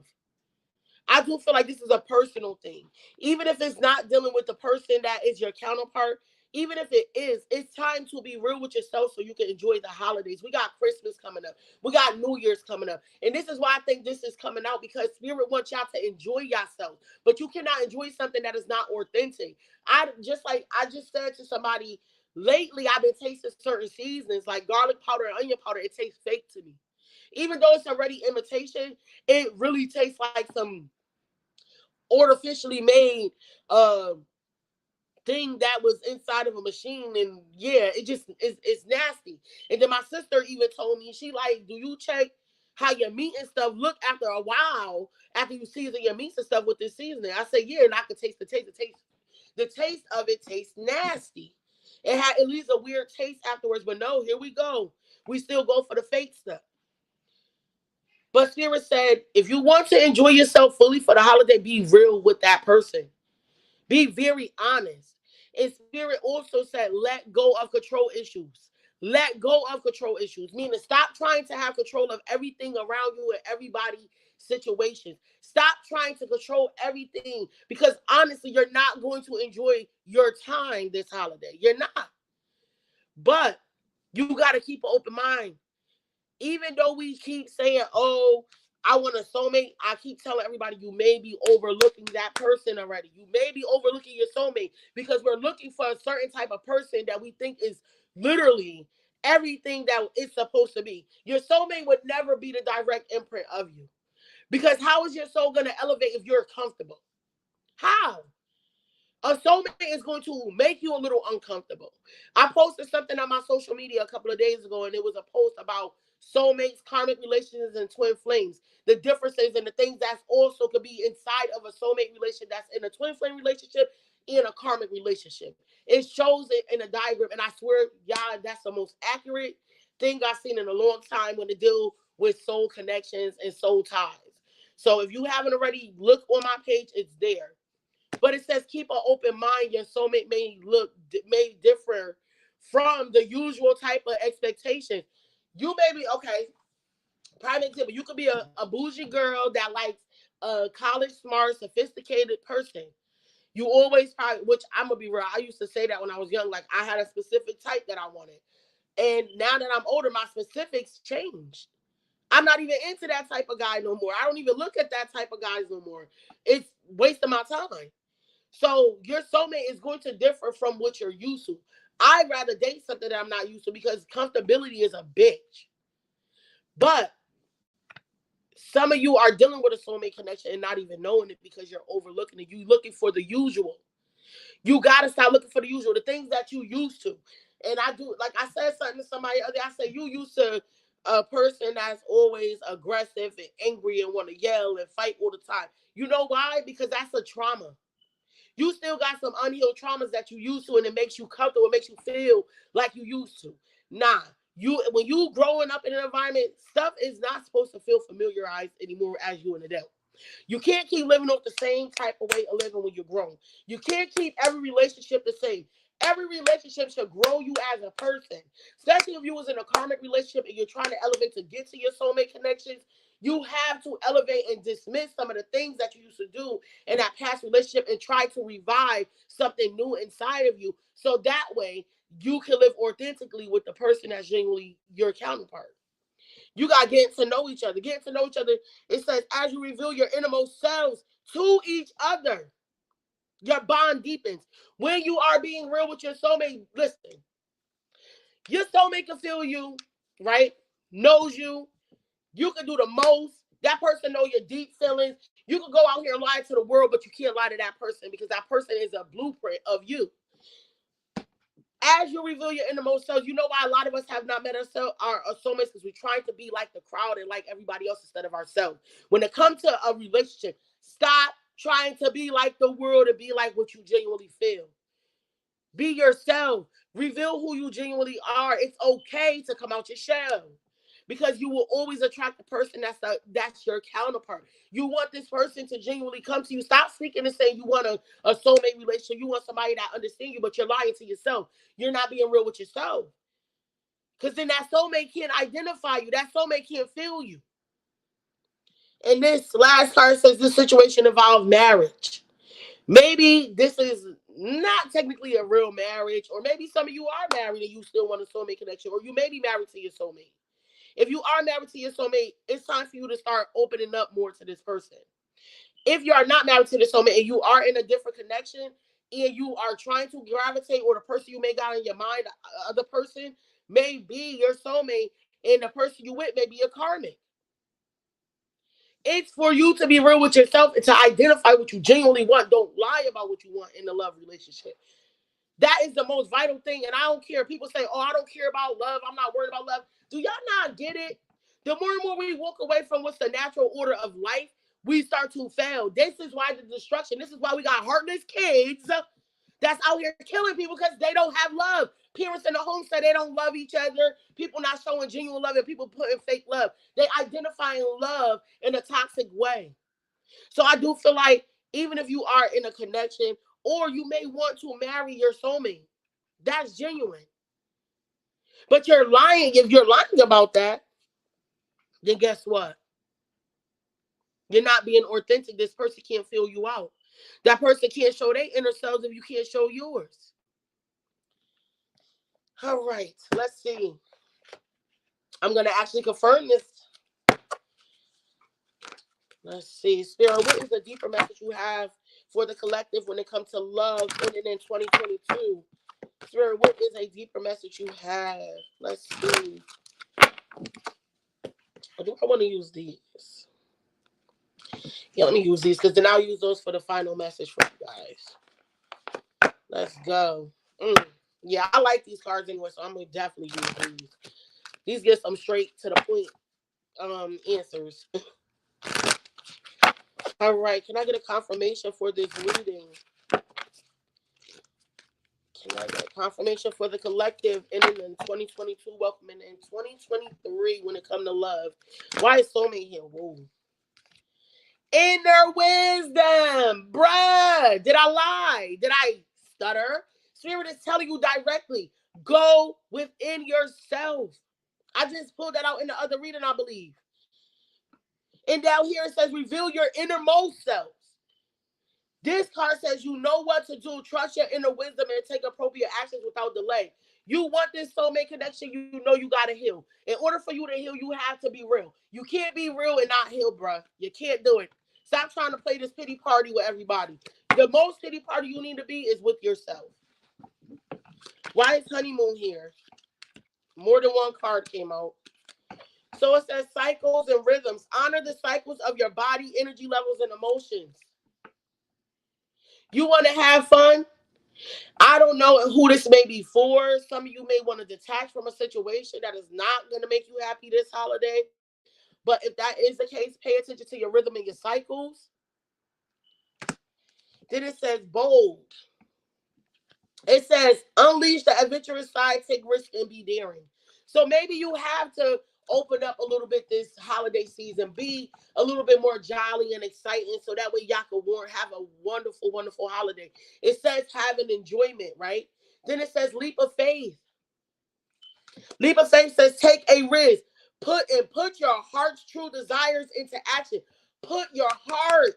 I do feel like this is a personal thing. Even if it's not dealing with the person that is your counterpart, even if it is, it's time to be real with yourself so you can enjoy the holidays. We got Christmas coming up. We got New Year's coming up. And this is why I think this is coming out, because Spirit wants y'all to enjoy yourself. But you cannot enjoy something that is not authentic. I just said to somebody, lately I've been tasting certain seasonings like garlic powder and onion powder. It tastes fake to me. Even though it's already imitation, it really tastes like some artificially made uh thing that was inside of a machine. And yeah, it just it's nasty. And then my sister even told me, she like, do you check how your meat and stuff look after a while, after you season your meats and stuff with this seasoning? I said, yeah, and I could taste the taste of it tastes nasty. It leaves a weird taste afterwards. But no, here we go, we still go for the fake stuff. But Spirit said, if you want to enjoy yourself fully for the holiday, be real with that person. Be very honest. And Spirit also said, let go of control issues. Let go of control issues, meaning stop trying to have control of everything around you and everybody situations. Stop trying to control everything, because honestly, you're not going to enjoy your time this holiday. You're not. But you got to keep an open mind. Even though we keep saying, oh, I want a soulmate, I keep telling everybody, you may be overlooking that person already. You may be overlooking your soulmate, because we're looking for a certain type of person that we think is literally everything that it's supposed to be. Your soulmate would never be the direct imprint of you, because how is your soul going to elevate if you're comfortable? How? A soulmate is going to make you a little uncomfortable. I posted something on my social media a couple of days ago, and it was a post about soulmates, karmic relationships, and twin flames. The differences and the things that also could be inside of a soulmate relationship that's in a twin flame relationship, in a karmic relationship. It shows it in a diagram, and I swear, y'all, that's the most accurate thing I've seen in a long time when it deal with soul connections and soul ties. So if you haven't already, look on my page, it's there. But it says keep an open mind. Your soulmate may differ from the usual type of expectations. You may be okay. Prime example: you could be a bougie girl that likes a college smart, sophisticated person. You always probably, which I'm gonna be real. I used to say that when I was young. Like I had a specific type that I wanted, and now that I'm older, my specifics changed. I'm not even into that type of guy no more. I don't even look at that type of guys no more. It's wasting my time. So your soulmate is going to differ from what you're used to. I'd rather date something that I'm not used to, because comfortability is a bitch. But some of you are dealing with a soulmate connection and not even knowing it, because you're overlooking it. You looking for the usual. You gotta stop looking for the usual, the things that you used to. And I do, like I said something to somebody the other day. I said, you used to a person that's always aggressive and angry and want to yell and fight all the time. You know why? Because that's a trauma. You still got some unhealed traumas that you used to, and it makes you comfortable. It makes you feel like you used to. Nah, you when you growing up in an environment, stuff is not supposed to feel familiarized anymore as you an adult. You can't keep living off the same type of way of living when you're grown. You can't keep every relationship the same. Every relationship should grow you as a person. Especially if you was in a karmic relationship and you're trying to elevate to get to your soulmate connections, you have to elevate and dismiss some of the things that you used to do in that past relationship and try to revive something new inside of you. So that way you can live authentically with the person that's genuinely your counterpart. You got to get to know each other. Getting to know each other, it says, as you reveal your innermost selves to each other, your bond deepens. When you are being real with your soulmate, listen, your soulmate can feel you, right? Knows you. You can do the most. That person know your deep feelings. You can go out here and lie to the world, but you can't lie to that person, because that person is a blueprint of you. As you reveal your innermost selves, you know why a lot of us have not met ourselves, our soulmates, because we're trying to be like the crowd and like everybody else instead of ourselves. When it comes to a relationship, stop trying to be like the world and be like what you genuinely feel. Be yourself. Reveal who you genuinely are. It's okay to come out your shell, because you will always attract the person that's your counterpart. You want this person to genuinely come to you. Stop speaking and saying you want a soulmate relationship. You want somebody that understands you, but you're lying to yourself. You're not being real with yourself. Because then that soulmate can't identify you. That soulmate can't feel you. And this last card says this situation involved marriage. Maybe this is not technically a real marriage, or maybe some of you are married and you still want a soulmate connection, or you may be married to your soulmate. If you are married to your soulmate, it's time for you to start opening up more to this person. If you are not married to the soulmate and you are in a different connection and you are trying to gravitate, or the person you may got in your mind, the other person may be your soulmate and the person you with may be a karmic. It's for you to be real with yourself and to identify what you genuinely want. Don't lie about what you want in the love relationship. That is the most vital thing. And I don't care. People say, oh, I don't care about love. I'm not worried about love. Do y'all not get it? The more and more we walk away from what's the natural order of life, we start to fail. This is why the destruction. This is why we got heartless kids that's out here killing people because they don't have love. Parents in the home say they don't love each other. People not showing genuine love and people putting fake love. They identifying love in a toxic way. So I do feel like even if you are in a connection or you may want to marry your soulmate, that's genuine. But you're lying. If you're lying about that, then guess what? You're not being authentic. This person can't feel you out. That person can't show their inner selves if you can't show yours. All right, let's see. I'm going to actually confirm this. Let's see. Spirit, what is the deeper message you have for the collective when it comes to love ending in 2022? Spirit, what is a deeper message you have? Let's see. Or do I want to use these? Yeah, let me use these because then I'll use those for the final message for you guys. Let's go. Yeah, I like these cards anyway, so I'm going to definitely use these. These get some straight to the point answers. All right, can I get a confirmation for this reading? Can I get confirmation for the collective ending in 2022, welcoming in 2023 when it comes to love? Why is soulmate here? Whoa. Inner wisdom. Bruh, did I lie? Did I stutter? Spirit is telling you directly, go within yourself. I just pulled that out in the other reading, I believe. And down here it says, reveal your innermost self. This card says you know what to do. Trust your inner wisdom and take appropriate actions without delay. You want this soulmate connection, you know you got to heal. In order for you to heal, you have to be real. You can't be real and not heal, bruh. You can't do it. Stop trying to play this pity party with everybody. The most pity party you need to be is with yourself. Why is honeymoon here? More than one card came out. So it says cycles and rhythms. Honor the cycles of your body, energy levels, and emotions. You want to have fun? I don't know who this may be for. Some of you may want to detach from a situation that is not going to make you happy this holiday. But if that is the case, pay attention to your rhythm and your cycles. Then it says bold. It says unleash the adventurous side, take risks, and be daring. So maybe you have to open up a little bit this holiday season, be a little bit more jolly and exciting, so that way y'all can have a wonderful, wonderful holiday. It says have an enjoyment, right? Then it says leap of faith. Leap of faith says take a risk. Put your heart's true desires into action. Put your heart.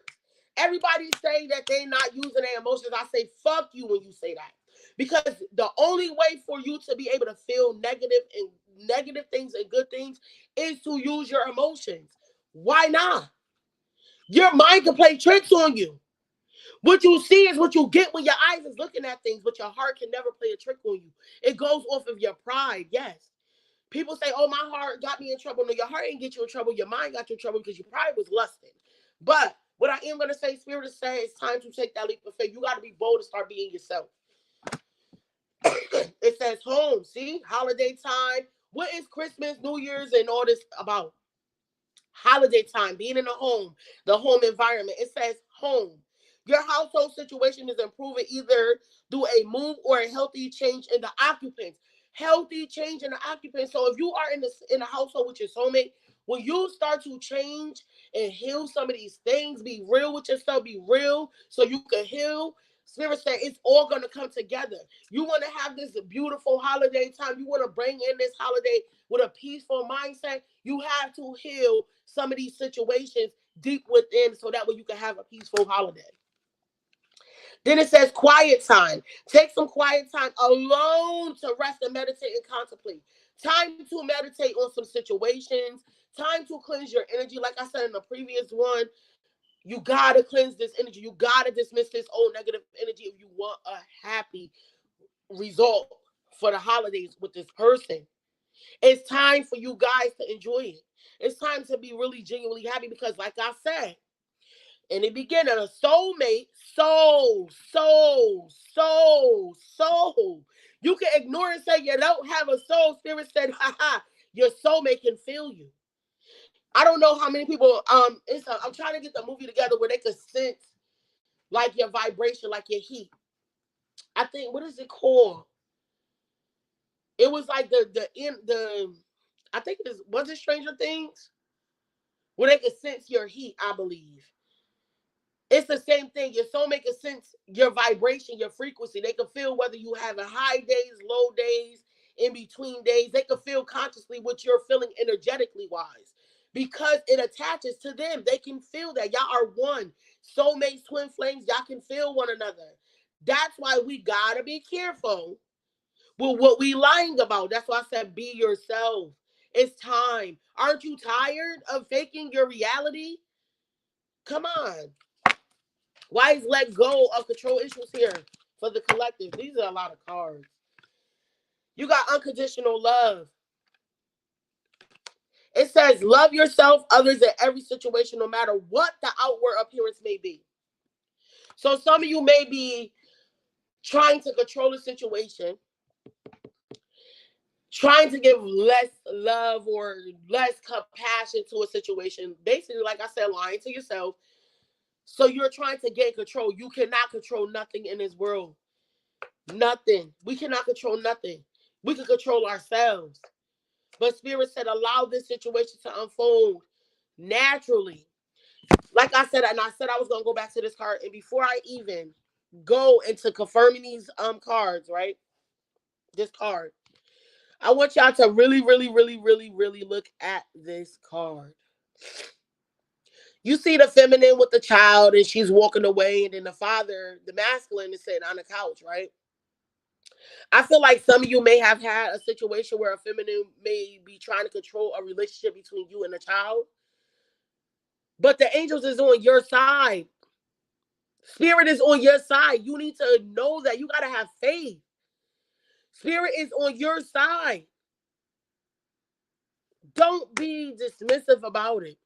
Everybody say that they're not using their emotions. I say fuck you when you say that. Because the only way for you to be able to feel negative things and good things is to use your emotions. Why not? Your mind can play tricks on you. What you see is what you get when your eyes is looking at things, but your heart can never play a trick on you. It goes off of your pride, yes. People say, oh, my heart got me in trouble. No, your heart ain't get you in trouble. Your mind got you in trouble because your pride was lusting. But what I am going to say, Spirit is saying, it's time to take that leap of faith. You got to be bold to start being yourself. It says home. See? Holiday time. What is Christmas, New Year's, and all this about? Holiday time, being in the home environment. It says home. Your household situation is improving either through a move or a healthy change in the occupants. Healthy change in the occupants. So if you are in a household with your soulmate, when you start to change and heal some of these things, be real with yourself, be real so you can heal. Spirit said it's all going to come together. You want to have this beautiful holiday time. You want to bring in this holiday with a peaceful mindset. You have to heal some of these situations deep within, so that way you can have a peaceful holiday. Then it says quiet time. Take some quiet time alone to rest and meditate and contemplate. Time to meditate on some situations. Time to cleanse your energy. Like I said in the previous one, you gotta cleanse this energy. You gotta dismiss this old negative energy if you want a happy result for the holidays with this person. It's time for you guys to enjoy it. It's time to be really genuinely happy because, like I said, in the beginning, a soulmate, soul. You can ignore and say you don't have a soul. Spirit said, haha, your soulmate can feel you. I don't know how many people, I'm trying to get the movie together where they could sense like your vibration, like your heat. I think, what is it called? It was like I think was it Stranger Things? Where they could sense your heat, I believe. It's the same thing. Your soulmate can sense your vibration, your frequency. They can feel whether you have a high days, low days, in between days. They can feel consciously what you're feeling energetically wise. Because it attaches to them. They can feel that. Y'all are one. Soulmates, twin flames, y'all can feel one another. That's why we gotta be careful with what we lying about. That's why I said be yourself. It's time. Aren't you tired of faking your reality? Come on. Why is let go of control issues here for the collective? These are a lot of cards. You got unconditional love. It says love yourself, others in every situation, no matter what the outward appearance may be. So some of you may be trying to control the situation, trying to give less love or less compassion to a situation. Basically, like I said, lying to yourself. So you're trying to gain control. You cannot control nothing in this world. Nothing. We cannot control nothing. We can control ourselves. But Spirit said, allow this situation to unfold naturally. Like I said, and I said I was gonna go back to this card. And before I even go into confirming these cards, right? This card. I want y'all to really look at this card. You see the feminine with the child, and she's walking away, and then the father, the masculine, is sitting on the couch, right? I feel like some of you may have had a situation where a feminine may be trying to control a relationship between you and the child. But the angels is on your side. Spirit is on your side. You need to know that. You got to have faith. Spirit is on your side. Don't be dismissive about it.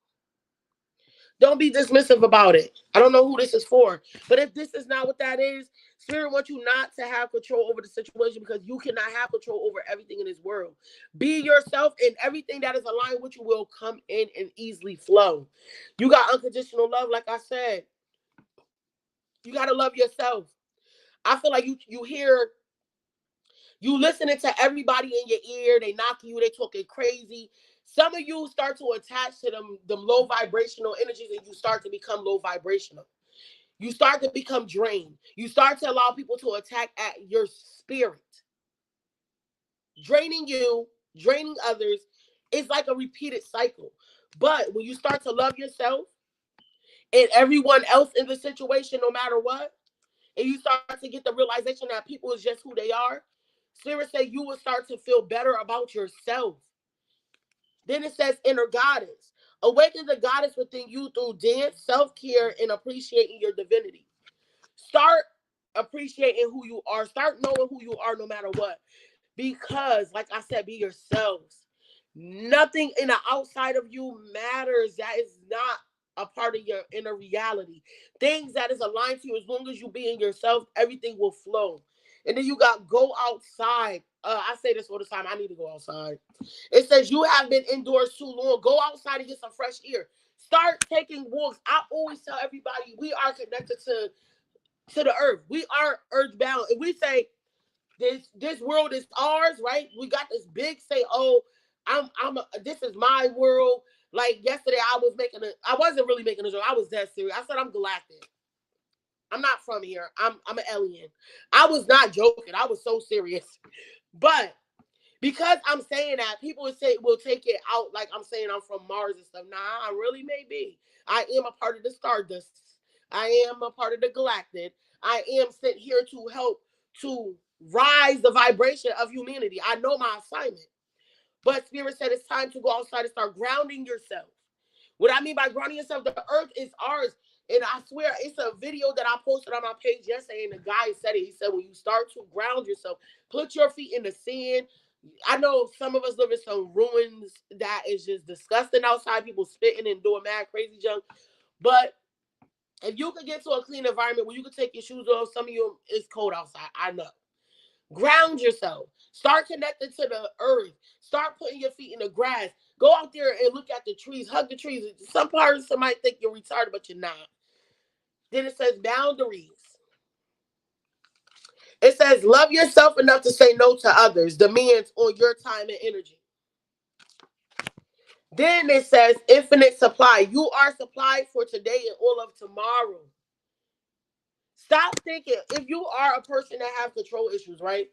Don't be dismissive about it. I don't know who this is for. But if this is not what that is, Spirit wants you not to have control over the situation because you cannot have control over everything in this world. Be yourself, and everything that is aligned with you will come in and easily flow. You got unconditional love, like I said. You got to love yourself. I feel like you hear, you listening to everybody in your ear. They knocking you. They talking crazy. Some of you start to attach to them low vibrational energies, and you start to become low vibrational. You start to become drained. You start to allow people to attack at your spirit, draining you, draining others. It's like a repeated cycle. But when you start to love yourself and everyone else in the situation, no matter what, and you start to get the realization that people is just who they are, Spirit says you will start to feel better about yourself. Then it says inner goddess. Awaken the goddess within you through dance, self-care, and appreciating your divinity. Start appreciating who you are. Start knowing who you are no matter what. Because, like I said, be yourselves. Nothing in the outside of you matters. That is not a part of your inner reality. Things that is aligned to you, as long as you be in yourself, everything will flow. And then you got go outside. I say this all the time. I need to go outside. It says you have been indoors too long. Go outside and get some fresh air. Start taking walks. I always tell everybody we are connected to the earth. We are earthbound. And we say this world is ours, right? We got this big say, oh, this is my world. Like yesterday, I wasn't really making a joke. I was that serious. I said I'm galactic. I'm not from here. I'm an alien. I was not joking. I was so serious. But Because I'm saying that, people will take it out like I'm saying I'm from Mars and stuff. Nah, I really may be. I am a part of the Stardust. I am a part of the Galactic. I am sent here to help to rise the vibration of humanity. I know my assignment. But Spirit said it's time to go outside and start grounding yourself. What I mean by grounding yourself, the earth is ours. And I swear, it's a video that I posted on my page yesterday, and the guy said it. He said, when you start to ground yourself, put your feet in the sand. I know some of us live in some ruins that is just disgusting outside, people spitting and doing mad crazy junk. But if you could get to a clean environment where you could take your shoes off, some of you, it's cold outside. I know. Ground yourself. Start connecting to the earth. Start putting your feet in the grass. Go out there and look at the trees. Hug the trees. Some parts might think you're retarded, but you're not. Then it says boundaries. It says love yourself enough to say no to others. Demands on your time and energy. Then it says infinite supply. You are supplied for today and all of tomorrow. Stop thinking, if you are a person that have control issues, right?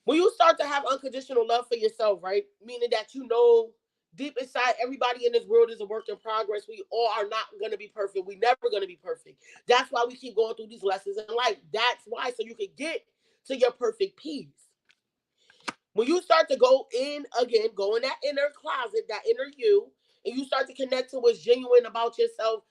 When you start to have unconditional love for yourself, right? Meaning that you know deep inside everybody in this world is a work in progress. We all are not going to be perfect. We never going to be perfect. That's why we keep going through these lessons in life. That's why, so you can get to your perfect peace. When you start to go in again, go in that inner closet, that inner you, and you start to connect to what's genuine about yourself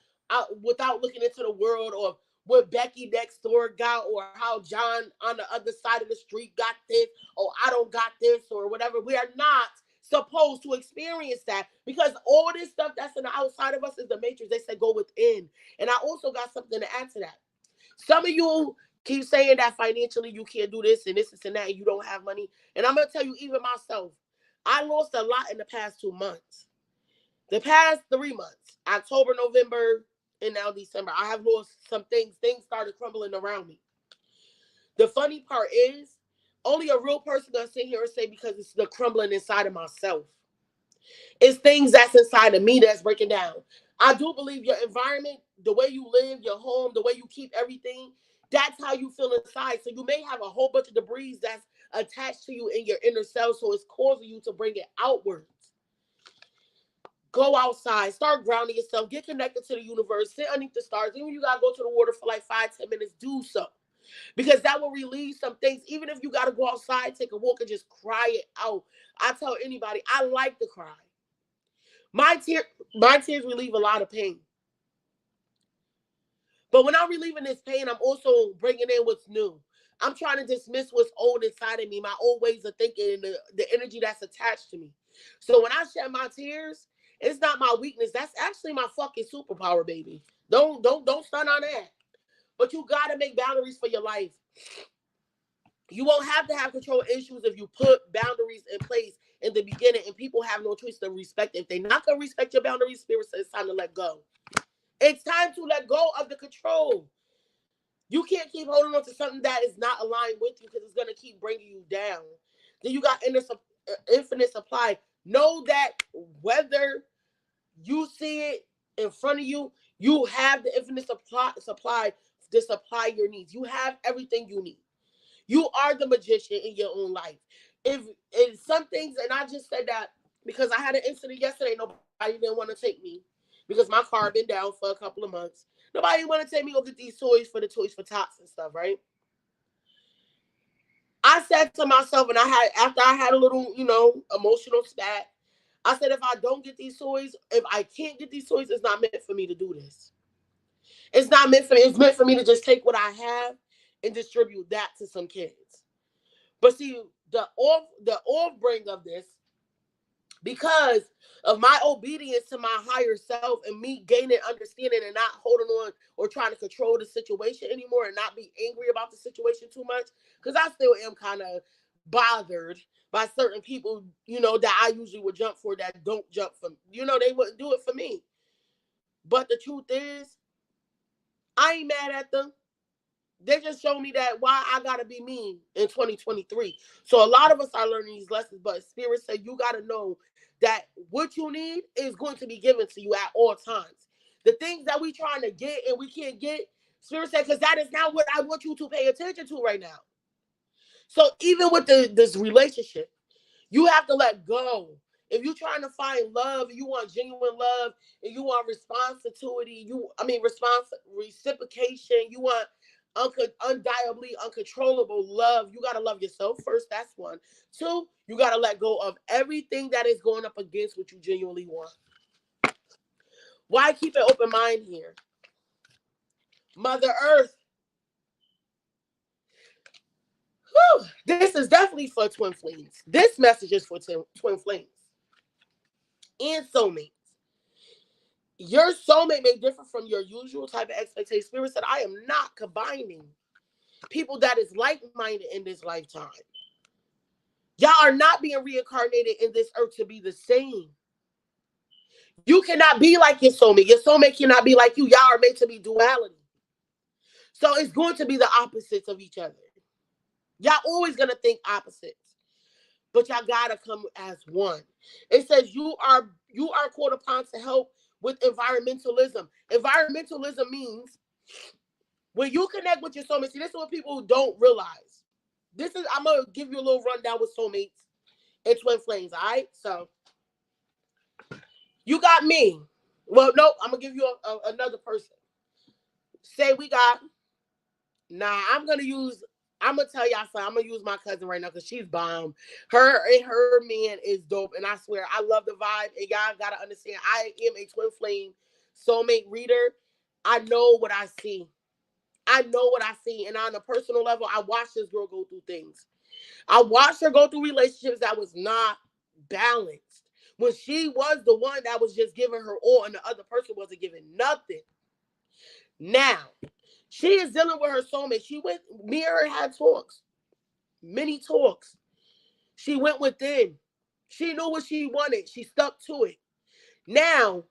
without looking into the world or what Becky next door got or how John on the other side of the street got this or I don't got this or whatever. We are not supposed to experience that because all this stuff that's in the outside of us is the matrix. They said go within. And I also got something to add to that. Some of you keep saying that financially you can't do this and this and that and you don't have money. And I'm going to tell you, even myself, I lost a lot in the past 2 months. The past 3 months, October, November, and now December, I have lost some things. Things started crumbling around me. The funny part is, only a real person gonna sit here and say because it's the crumbling inside of myself. It's things that's inside of me that's breaking down. I do believe your environment, the way you live, your home, the way you keep everything, that's how you feel inside. So you may have a whole bunch of debris that's attached to you in your inner self, so it's causing you to bring it outwards. Go outside, start grounding yourself, get connected to the universe, sit underneath the stars. Even when you gotta go to the water for like 5-10 minutes, do so. Because that will release some things. Even if you gotta go outside, take a walk, and just cry it out. I tell anybody, I like to cry. My tears relieve a lot of pain. But when I'm relieving this pain, I'm also bringing in what's new. I'm trying to dismiss what's old inside of me, my old ways of thinking, and the energy that's attached to me. So when I shed my tears, it's not my weakness. That's actually my fucking superpower, baby. Don't stun on that. But you gotta make boundaries for your life. You won't have to have control issues if you put boundaries in place in the beginning, and people have no choice to respect it. If they're not gonna respect your boundaries, Spirit says it's time to let go. It's time to let go of the control. You can't keep holding on to something that is not aligned with you because it's going to keep bringing you down. Then you got infinite supply. Know that whether you see it in front of you, you have the infinite supply to supply your needs. You have everything you need. You are the magician in your own life. If some things, and I just said that because I had an incident yesterday, nobody didn't want to take me because my car had been down for a couple of months. Nobody want to take me go get these toys for the Toys for Tots and stuff, right? I said to myself, and after I had a little, emotional spat, I said, if I don't get these toys, if I can't get these toys, it's not meant for me to do this. It's not meant for me. It's meant for me to just take what I have and distribute that to some kids. But see, the offspring of this, because of my obedience to my higher self and me gaining understanding and not holding on or trying to control the situation anymore and not be angry about the situation too much, because I still am kind of bothered by certain people, that I usually would jump for that don't jump for, they wouldn't do it for me. But the truth is, I ain't mad at them. They just show me that why I gotta be mean in 2023. So a lot of us are learning these lessons, but Spirit said you gotta know that what you need is going to be given to you at all times. The things that we trying to get and we can't get, Spirit said, because that is not what I want you to pay attention to right now. So even with this relationship, you have to let go. If you're trying to find love, you want genuine love, and you want responsibility, reciprocation, you want undeniably uncontrollable love, you got to love yourself first. That's one. Two, you got to let go of everything that is going up against what you genuinely want. Why keep an open mind here? Mother Earth. Whew, this is definitely for twin flames. This message is for twin flames and soulmates. Your soulmate may differ from your usual type of expectation. Spirit said, I am not combining people that is like-minded in this lifetime. Y'all are not being reincarnated in this earth to be the same. You cannot be like your soulmate. Your soulmate cannot be like you. Y'all are made to be duality. So it's going to be the opposites of each other. Y'all always going to think opposites. But y'all gotta come as one. It says you are called upon to help with environmentalism. Environmentalism means when you connect with your soulmate. See, this is what people don't realize. I'm gonna give you a little rundown with soulmates and twin flames. All right, so you got me. Well, no, I'm gonna give you another person. Say we got. Nah, I'm gonna tell y'all something. I'm gonna use my cousin right now because she's bomb. Her man is dope, and I swear I love the vibe. And y'all gotta understand, I am a twin flame soulmate reader. I know what I see. I know what I see, and on a personal level, I watched this girl go through things. I watched her go through relationships that was not balanced. When she was the one that was just giving her all, and the other person wasn't giving nothing. Now, she is dealing with her soulmate. Me and her had talks, many talks. She went within. She knew what she wanted. She stuck to it. Now,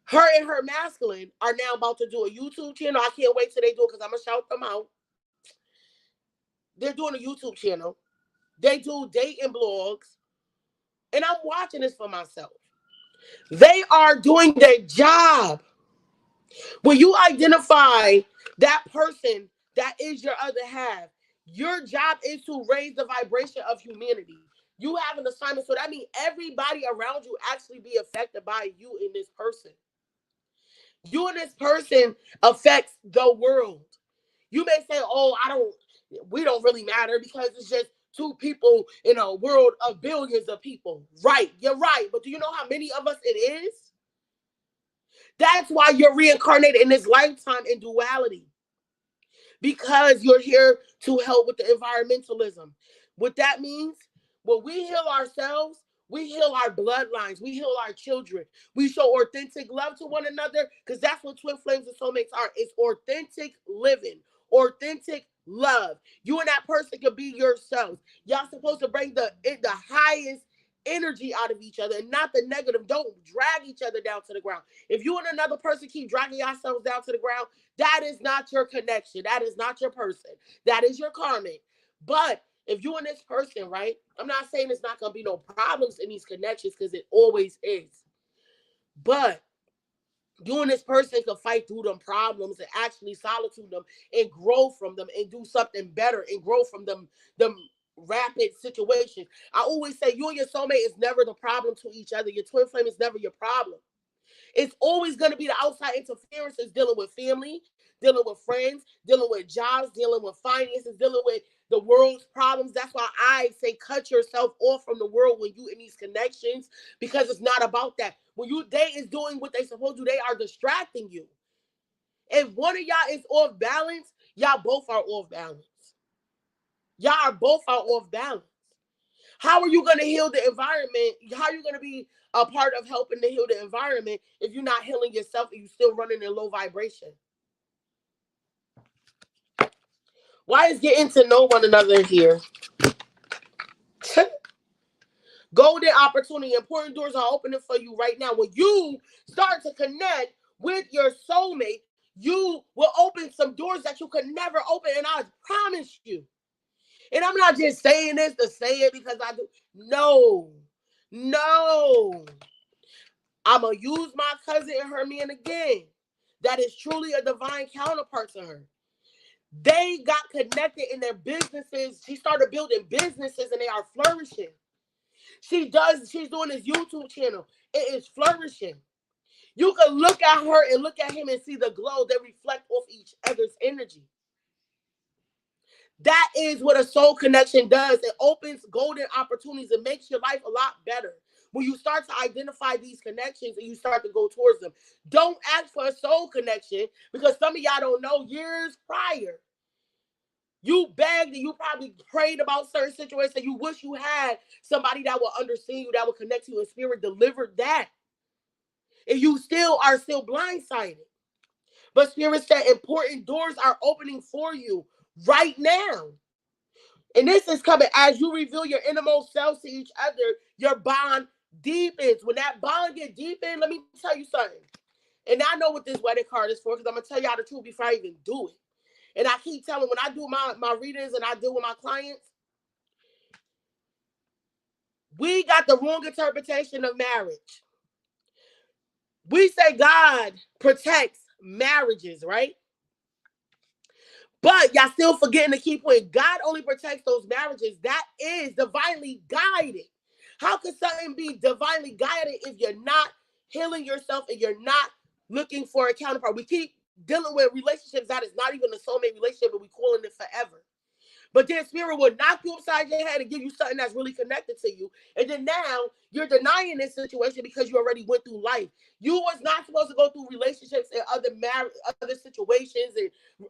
her and her masculine are now about to do a YouTube channel. I can't wait till they do it because I'm going to shout them out. They're doing a YouTube channel. They do dating blogs. And I'm watching this for myself. They are doing their job. When you identify that person that is your other half, your job is to raise the vibration of humanity. You have an assignment, so that means everybody around you actually be affected by you and this person. You and this person affects the world. You may say, "Oh, we don't really matter because it's just two people in a world of billions of people." Right, you're right. But do you know how many of us it is? That's why you're reincarnated in this lifetime in duality. Because you're here to help with the environmentalism. What that means, when we heal ourselves, we heal our bloodlines, we heal our children. We show authentic love to one another because that's what twin flames and soulmates are. It's authentic living, authentic love. You and that person can be yourselves. Y'all supposed to bring the highest energy out of each other and not the negative. Don't drag each other down to the ground. If you and another person keep dragging yourselves down to the ground, that is not your connection. That is not your person. That is your karmic. But if you and this person, right? I'm not saying there's not going to be no problems in these connections because it always is. But you and this person can fight through them problems and actually solitude them and grow from them and do something better and grow from them rapid situations. I always say you and your soulmate is never the problem to each other. Your twin flame is never your problem. It's always going to be the outside interferences dealing with family, dealing with friends, dealing with jobs, dealing with finances, dealing with the world's problems. That's why I say cut yourself off from the world when you in these connections because it's not about that. When they is doing what they supposed to do, they are distracting you. If one of y'all is off balance, y'all both are off balance. Y'all are both are off balance. How are you going to heal the environment? How are you going to be a part of helping to heal the environment if you're not healing yourself and you're still running in low vibration? Why is getting to know one another here? Golden opportunity. Important doors are opening for you right now. When you start to connect with your soulmate, you will open some doors that you could never open. And I promise you. And I'm not just saying this to say it because I do. No. I'm going to use my cousin and her man again. That is truly a divine counterpart to her. They got connected in their businesses. She started building businesses and they are flourishing. She's doing this YouTube channel. It is flourishing. You can look at her and look at him and see the glow that reflect off each other's energy. That is what a soul connection does. It opens golden opportunities. It makes your life a lot better. When you start to identify these connections and you start to go towards them. Don't ask for a soul connection because some of y'all don't know years prior. You begged and you probably prayed about certain situations and you wish you had somebody that will understand you, that will connect you in spirit, delivered that. And you are still blindsided. But Spirit said important doors are opening for you right now. And this is coming as you reveal your innermost selves to each other, your bond deepens. When that bond get deepened, let me tell you something. And I know what this wedding card is for because I'm going to tell y'all the truth before I even do it. And I keep telling when I do my readings and I deal with my clients, we got the wrong interpretation of marriage. We say God protects marriages, right? But y'all still forgetting the key point. God only protects those marriages that is divinely guided. How can something be divinely guided if you're not healing yourself and you're not looking for a counterpart? We keep dealing with relationships that is not even a soulmate relationship, but we calling it forever. But then Spirit will knock you upside your head and give you something that's really connected to you. And then now you're denying this situation because you already went through life. You was not supposed to go through relationships and other situations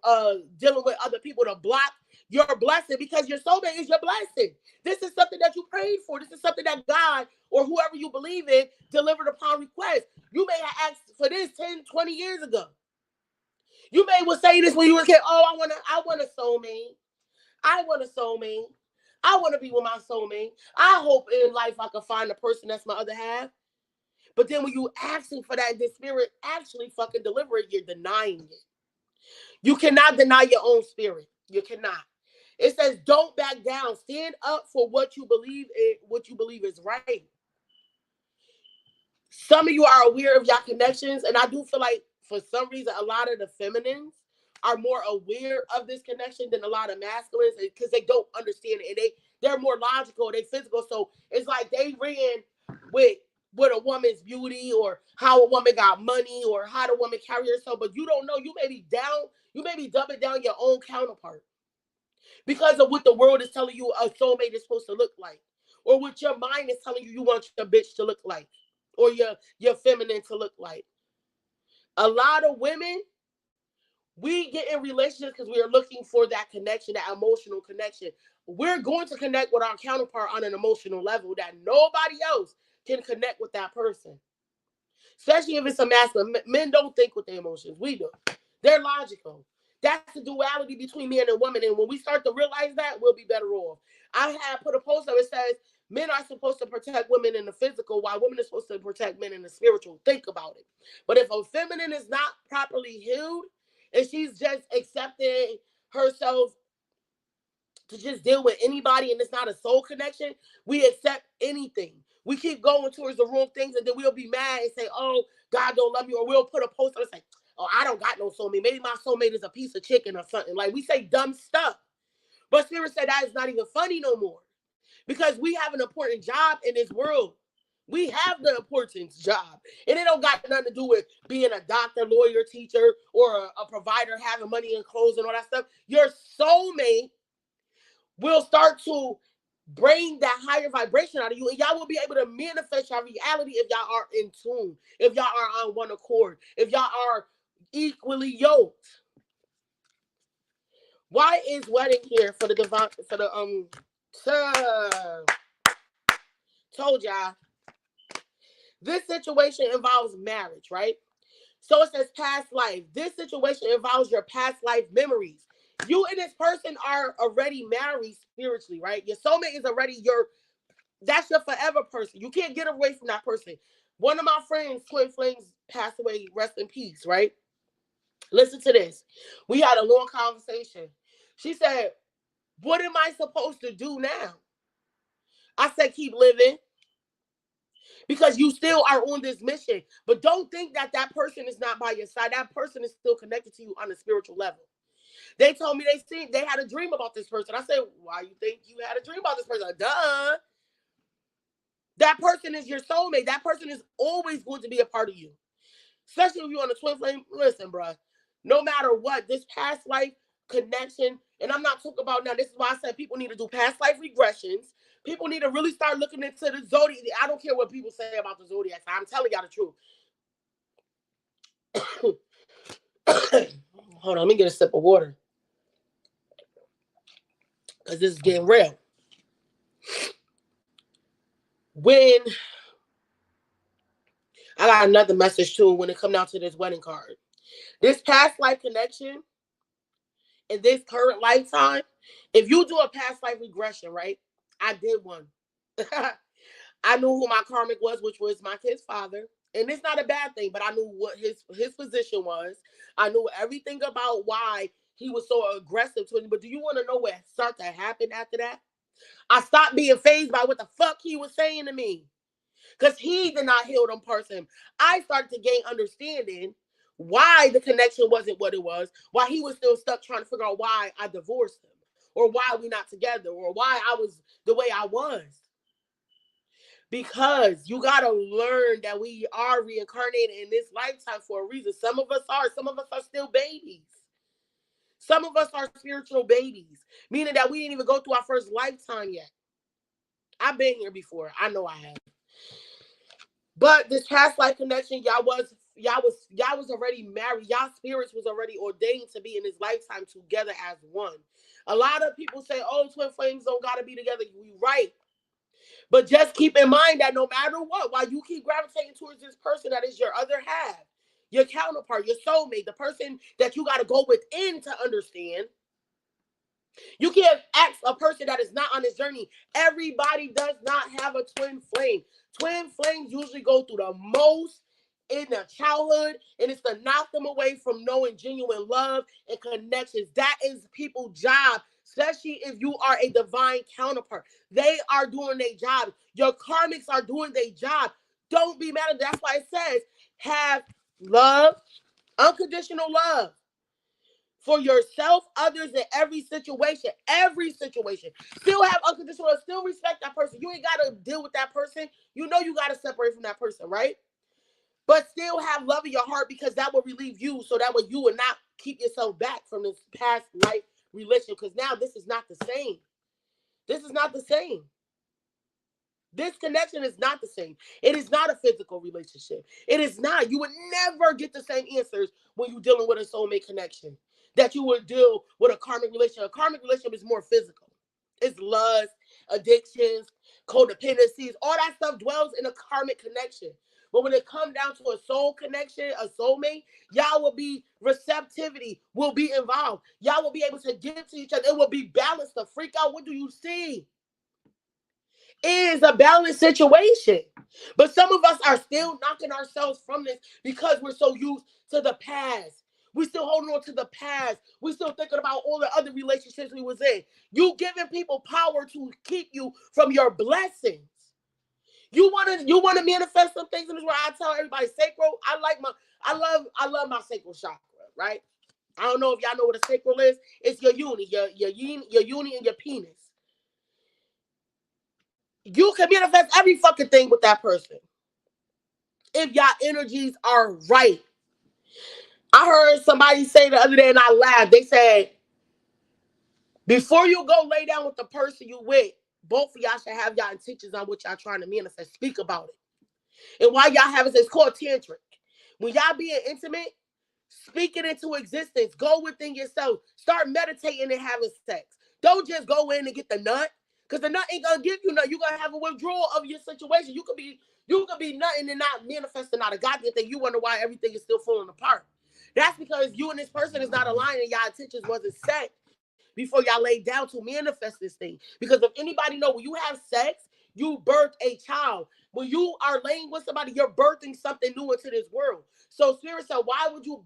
and dealing with other people to block your blessing because your soulmate is your blessing. This is something that you prayed for. This is something that God or whoever you believe in delivered upon request. You may have asked for this 10, 20 years ago. You may well say this when you were a kid. Oh, I want a soulmate. I want a soulmate. I want to be with my soulmate. I hope in life I can find a person that's my other half. But then when you asking for that, the Spirit actually fucking deliver it, you're denying it. You cannot deny your own spirit. You cannot. It says, don't back down. Stand up for what you believe in, what you believe is right. Some of you are aware of your connections, and I do feel like for some reason a lot of the feminines are more aware of this connection than a lot of masculines because they don't understand it and they're more logical, they physical. So it's like they ran with a woman's beauty or how a woman got money or how the woman carry herself, but you don't know. You may be dumbing down your own counterpart because of what the world is telling you a soulmate is supposed to look like, or what your mind is telling you want your bitch to look like, or your feminine to look like. A lot of women, we get in relationships because we are looking for that connection, that emotional connection. We're going to connect with our counterpart on an emotional level that nobody else can connect with that person. Especially if it's a masculine. Men don't think with their emotions. We do. They're logical. That's the duality between man and woman. And when we start to realize that, we'll be better off. I have put a post up that says men are supposed to protect women in the physical while women are supposed to protect men in the spiritual. Think about it. But if a feminine is not properly healed and she's just accepting herself to just deal with anybody and it's not a soul connection, we accept anything. We keep going towards the wrong things and then we'll be mad and say, oh, God don't love me. Or we'll put a post on and say, oh, I don't got no soulmate. Maybe my soulmate is a piece of chicken or something. Like we say dumb stuff. But Spirit said that is not even funny no more because we have an important job in this world. We have the importance job. And it don't got nothing to do with being a doctor, lawyer, teacher, or a provider, having money and clothes and all that stuff. Your soulmate will start to bring that higher vibration out of you, and y'all will be able to manifest your reality if y'all are in tune, if y'all are on one accord, if y'all are equally yoked. Why is wedding here for the divine, for the told y'all this situation involves marriage, right? So it says past life. This situation involves your past life memories. You and this person are already married spiritually, right? Your soulmate is already that's your forever person. You can't get away from that person. One of my friends, twin flames, passed away. Rest in peace, right? Listen to this. We had a long conversation. She said, what am I supposed to do now? I said, keep living because you still are on this mission. But don't think that that person is not by your side. That person is still connected to you on a spiritual level. They told me they had a dream about this person. I said, why you think you had a dream about this person? Duh. That person is your soulmate. That person is always going to be a part of you. Especially if you're on a twin flame. Listen, bruh. No matter what, this past life connection, and I'm not talking about now, this is why I said people need to do past life regressions. People need to really start looking into the zodiac. I don't care what people say about the zodiac. I'm telling y'all the truth. Hold on, let me get a sip of water. Because this is getting real. When I got another message too when it come down to this wedding card. This past life connection in this current lifetime, if you do a past life regression, right? I did one. I knew who my karmic was, which was my kid's father. And it's not a bad thing, but I knew what his position was. I knew everything about why he was so aggressive to me. But do you want to know what started to happen after that? I stopped being fazed by what the fuck he was saying to me. Because he did not heal them parts of him. I started to gain understanding why the connection wasn't what it was, why he was still stuck trying to figure out why I divorced him, or why we not together, or why I was the way I was. Because you got to learn that we are reincarnated in this lifetime for a reason. Some of us are still babies. Some of us are spiritual babies, meaning that we didn't even go through our first lifetime yet. I've been here before. I know I have. But this past life connection, y'all was already married. Y'all spirits was already ordained to be in this lifetime together as one. A lot of people say, oh, twin flames don't gotta be together. You right. But just keep in mind that no matter what, while you keep gravitating towards this person that is your other half, your counterpart, your soulmate, the person that you gotta go within to understand. You can't ask a person that is not on this journey. Everybody does not have a twin flame. Twin flames usually go through the most in their childhood, and it's to knock them away from knowing genuine love and connections. That is people's job, especially if you are a divine counterpart. They are doing their job. Your karmics are doing their job. Don't be mad at them. That's why it says have love, unconditional love for yourself, others, in every situation. Every situation. Still have unconditional love. Still respect that person. You ain't got to deal with that person. You know you got to separate from that person, right? But still have love in your heart, because that will relieve you, so that way you will not keep yourself back from this past life relation, because now this is not the same. This is not the same. This connection is not the same. It is not a physical relationship. It is not. You would never get the same answers when you're dealing with a soulmate connection that you would deal with a karmic relationship. A karmic relationship is more physical. It's lust, addictions, codependencies. All that stuff dwells in a karmic connection. But when it comes down to a soul connection, a soulmate, y'all will be receptivity, will be involved. Y'all will be able to give to each other. It will be balanced. To freak out, what do you see? Is a balanced situation. But some of us are still knocking ourselves from this because we're so used to the past. We still holding on to the past. We still thinking about all the other relationships we was in. You giving people power to keep you from your blessings. You wanna manifest some things in this world. I tell everybody, sacral. I love my sacral chakra, right? I don't know if y'all know what a sacral is. It's your uni, your uni and your penis. You can manifest every fucking thing with that person if y'all energies are right. I heard somebody say the other day, and I laughed. They said, before you go lay down with the person you with, both of y'all should have y'all intentions on what y'all trying to manifest. Speak about it. And while y'all having this, it's called tantric. When y'all being intimate, speak it into existence. Go within yourself. Start meditating and having sex. Don't just go in and get the nut. Because the nut ain't gonna give you nut. You're gonna have a withdrawal of your situation. You could be nutting and not manifesting out a goddamn thing. You wonder why everything is still falling apart. That's because you and this person is not aligned and y'all intentions wasn't set before y'all laid down to manifest this thing. Because if anybody know, when you have sex, you birth a child. When you are laying with somebody, you're birthing something new into this world. So Spirit said, why would you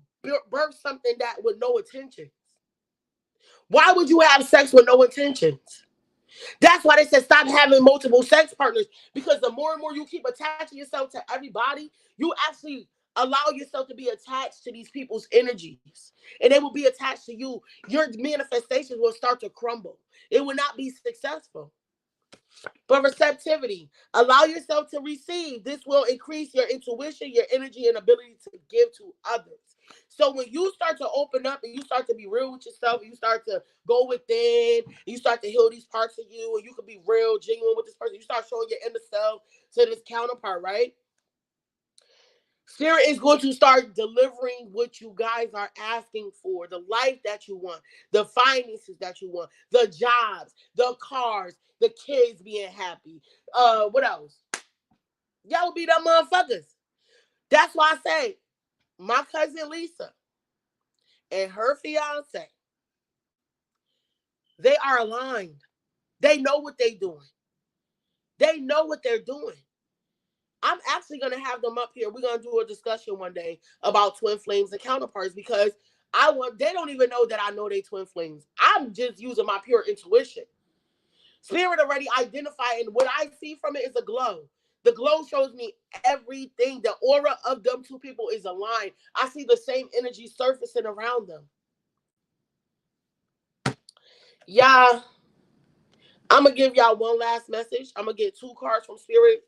birth something that with no intentions? Why would you have sex with no intentions? That's why they said stop having multiple sex partners, because the more and more you keep attaching yourself to everybody, you actually Allow yourself to be attached to these people's energies, and they will be attached to you. Your manifestations will start to crumble. It will not be successful. But receptivity, allow yourself to receive. This will increase your intuition, your energy, and ability to give to others. So when you start to open up and you start to be real with yourself, and you start to go within, you start to heal these parts of you, and you can be real, genuine with this person, you start showing your inner self to this counterpart, right? Spirit is going to start delivering what you guys are asking for, the life that you want, the finances that you want, the jobs, the cars, the kids being happy. What else? Y'all will be them motherfuckers. That's why I say my cousin Lisa and her fiance, they are aligned. They know what they're doing. They know what they're doing. I'm actually going to have them up here. We're going to do a discussion one day about twin flames and counterparts, because they don't even know that I know they twin flames. I'm just using my pure intuition. Spirit already identified, and what I see from it is a glow. The glow shows me everything. The aura of them two people is aligned. I see the same energy surfacing around them. Yeah. I'm going to give y'all one last message. I'm going to get 2 cards from Spirit.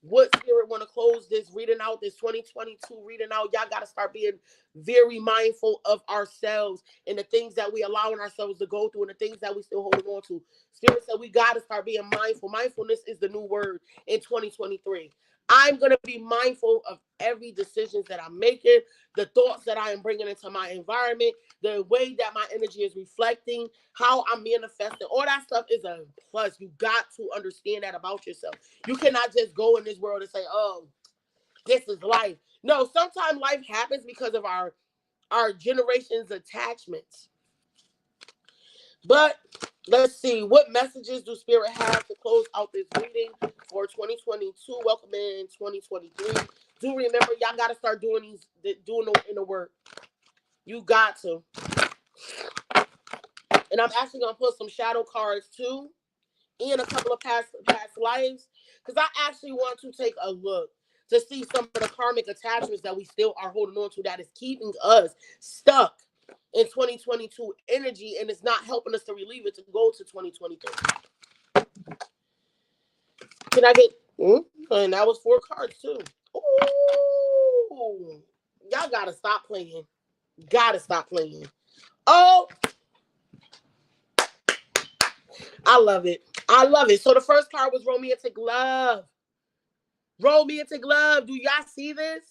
What Spirit want to close this reading out, this 2022 reading out? Y'all got to start being very mindful of ourselves and the things that we allowing ourselves to go through and the things that we still holding on to. Spirit said we got to start being mindful. Mindfulness is the new word in 2023. I'm going to be mindful of every decision that I'm making, the thoughts that I am bringing into my environment, the way that my energy is reflecting, how I'm manifesting. All that stuff is a plus. You got to understand that about yourself. You cannot just go in this world and say, oh, this is life. No, sometimes life happens because of our generation's attachments. But let's see, what messages do Spirit have to close out this reading for 2022? Welcome in 2023. Do remember, y'all got to start doing the inner work. You got to. And I'm actually going to put some shadow cards too, in a couple of past lives, because I actually want to take a look to see some of the karmic attachments that we still are holding on to that is keeping us stuck in 2022 energy, and it's not helping us to relieve it to go to 2023. Can I get... And that was 4 cards too. Ooh. Y'all gotta stop playing. Gotta stop playing. Oh, I love it. I love it. So the first card was romantic love. Romantic love. Do y'all see this?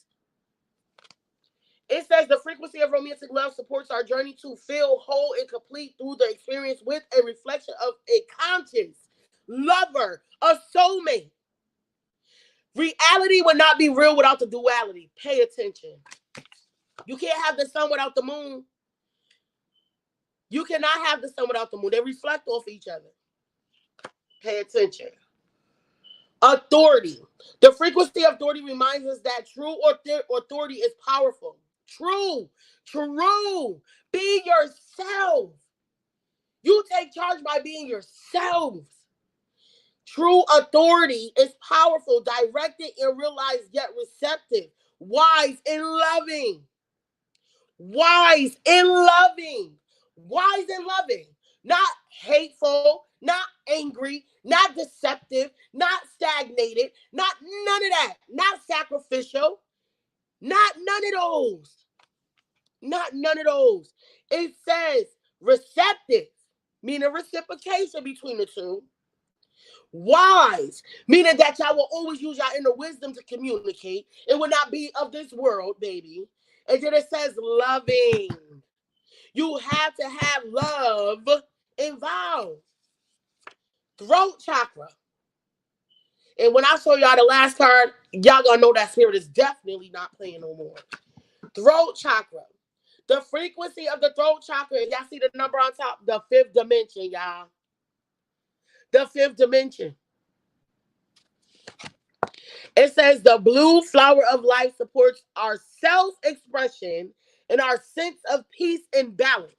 It says the frequency of romantic love supports our journey to feel whole and complete through the experience with a reflection of a conscious lover, a soulmate. Reality would not be real without the duality. Pay attention. You can't have the sun without the moon. You cannot have the sun without the moon. They reflect off each other. Pay attention. Authority. The frequency of authority reminds us that true authority is powerful. True. Be yourself. You take charge by being yourselves. True authority is powerful, directed and realized, yet receptive, wise and loving. Wise and loving. Wise and loving. Not hateful, not angry, not deceptive, not stagnated, not none of that. Not sacrificial. Not none of those. Not none of those. It says receptive, meaning reciprocation between the two. Wise, meaning that y'all will always use your inner wisdom to communicate. It will not be of this world, baby. And then it says loving. You have to have love involved. Throat chakra. And when I show y'all the last card, y'all gonna know that Spirit is definitely not playing no more. Throat chakra. The frequency of the throat chakra, y'all see the number on top, the 5th dimension, y'all. The 5th dimension. It says the blue flower of life supports our self-expression and our sense of peace and balance.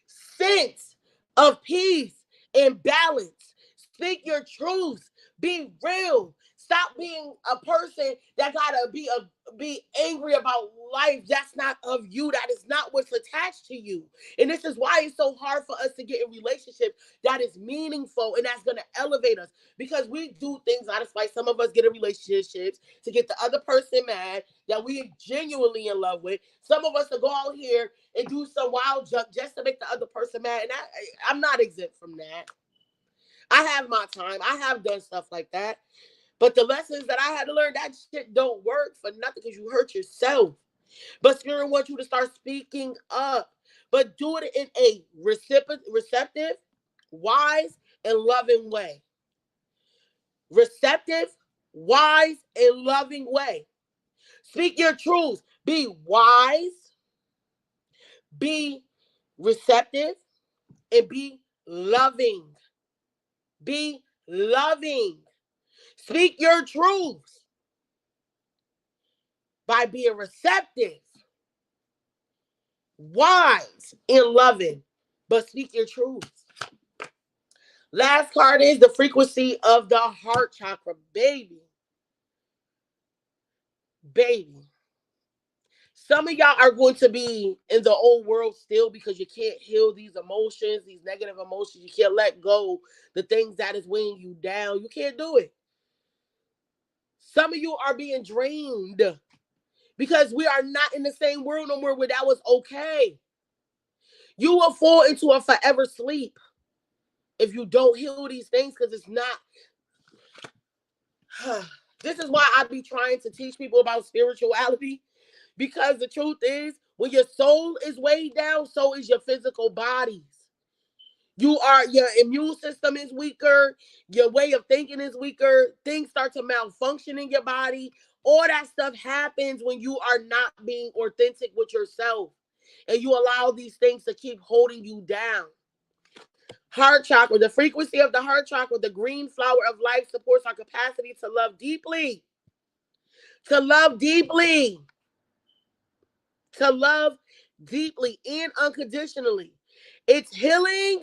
Sense of peace and balance. Speak your truth. Be real. Stop being a person that gotta be angry about life. That's not of you. That is not what's attached to you. And this is why it's so hard for us to get in relationships that is meaningful and that's gonna elevate us. Because we do things out of spite. Some of us get in relationships to get the other person mad that we genuinely in love with. Some of us will go out here and do some wild junk just to make the other person mad. And I'm not exempt from that. I have my time. I have done stuff like that. But the lessons that I had to learn, that shit don't work for nothing because you hurt yourself. But Spirit wants you to start speaking up. But do it in a receptive, wise, and loving way. Receptive, wise, and loving way. Speak your truths. Be wise, be receptive, and be loving. Be loving. Speak your truths by being receptive, wise, and loving, but speak your truths. Last card is the frequency of the heart chakra. Baby. Baby. Some of y'all are going to be in the old world still because you can't heal these emotions, these negative emotions. You can't let go the things that is weighing you down. You can't do it. Some of you are being drained because we are not in the same world no more where that was okay. You will fall into a forever sleep if you don't heal these things because it's not. This is why I be trying to teach people about spirituality because the truth is when your soul is weighed down, so is your physical bodies. Your immune system is weaker, your way of thinking is weaker, things start to malfunction in your body. All that stuff happens when you are not being authentic with yourself and you allow these things to keep holding you down. Heart chakra, the frequency of the heart chakra, the green flower of life, supports our capacity to love deeply. To love deeply. To love deeply and unconditionally. Its healing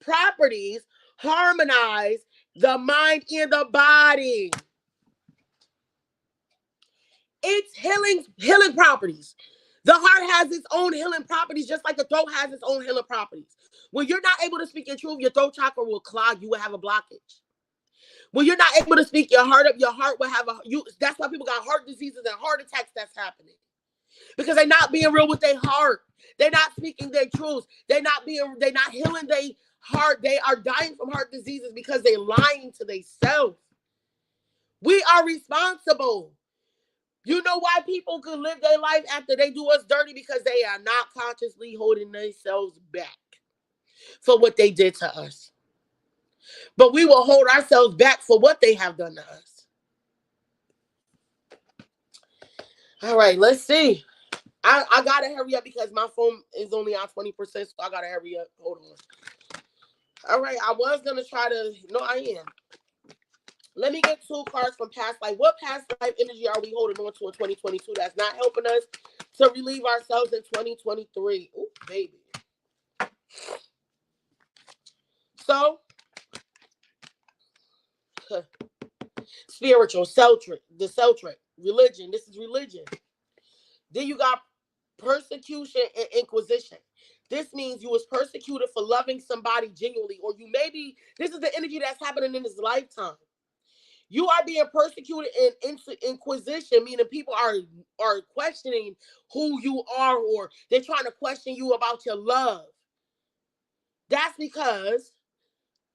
properties harmonize the mind and the body. Its healing properties. The heart has its own healing properties, just like the throat has its own healing properties. When you're not able to speak your truth, your throat chakra will clog. You will have a blockage. When you're not able to speak your heart up, your heart will have that's why people got heart diseases and heart attacks that's happening. Because they're not being real with their heart. They're not speaking their truths. They're not healing their heart. They are dying from heart diseases because they're lying to themselves. We are responsible. You know why people can live their life after they do us dirty? Because they are not consciously holding themselves back for what they did to us. But we will hold ourselves back for what they have done to us. All right, let's see. I gotta hurry up because my phone is only on 20%, so I gotta hurry up. Hold on. All right, I was gonna try to. No, I am. Let me get 2 cards from past life. What past life energy are we holding on to in 2022 that's not helping us to relieve ourselves in 2023? Ooh, baby. So, spiritual, Celtric, religion. This is religion. Then you got persecution and inquisition. This means you was persecuted for loving somebody genuinely, or you maybe this is the energy that's happening in this lifetime. You are being persecuted in inquisition, meaning people are questioning who you are, or they're trying to question you about your love. That's because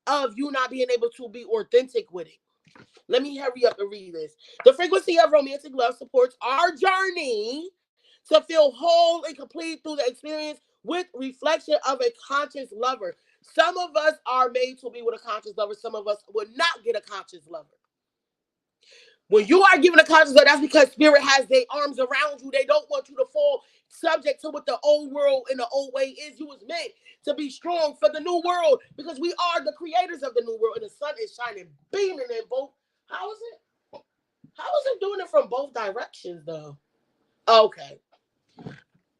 of you not being able to be authentic with it. Let me hurry up and read this. The frequency of romantic love supports our journey to feel whole and complete through the experience with reflection of a conscious lover. Some of us are made to be with a conscious lover. Some of us will not get a conscious lover. When you are given a conscious lover, that's because spirit has their arms around you. They don't want you to fall subject to what the old world and the old way is. You was meant to be strong for the new world because we are the creators of the new world and the sun is shining, beaming in both. How is it? How is it doing it from both directions though? Okay.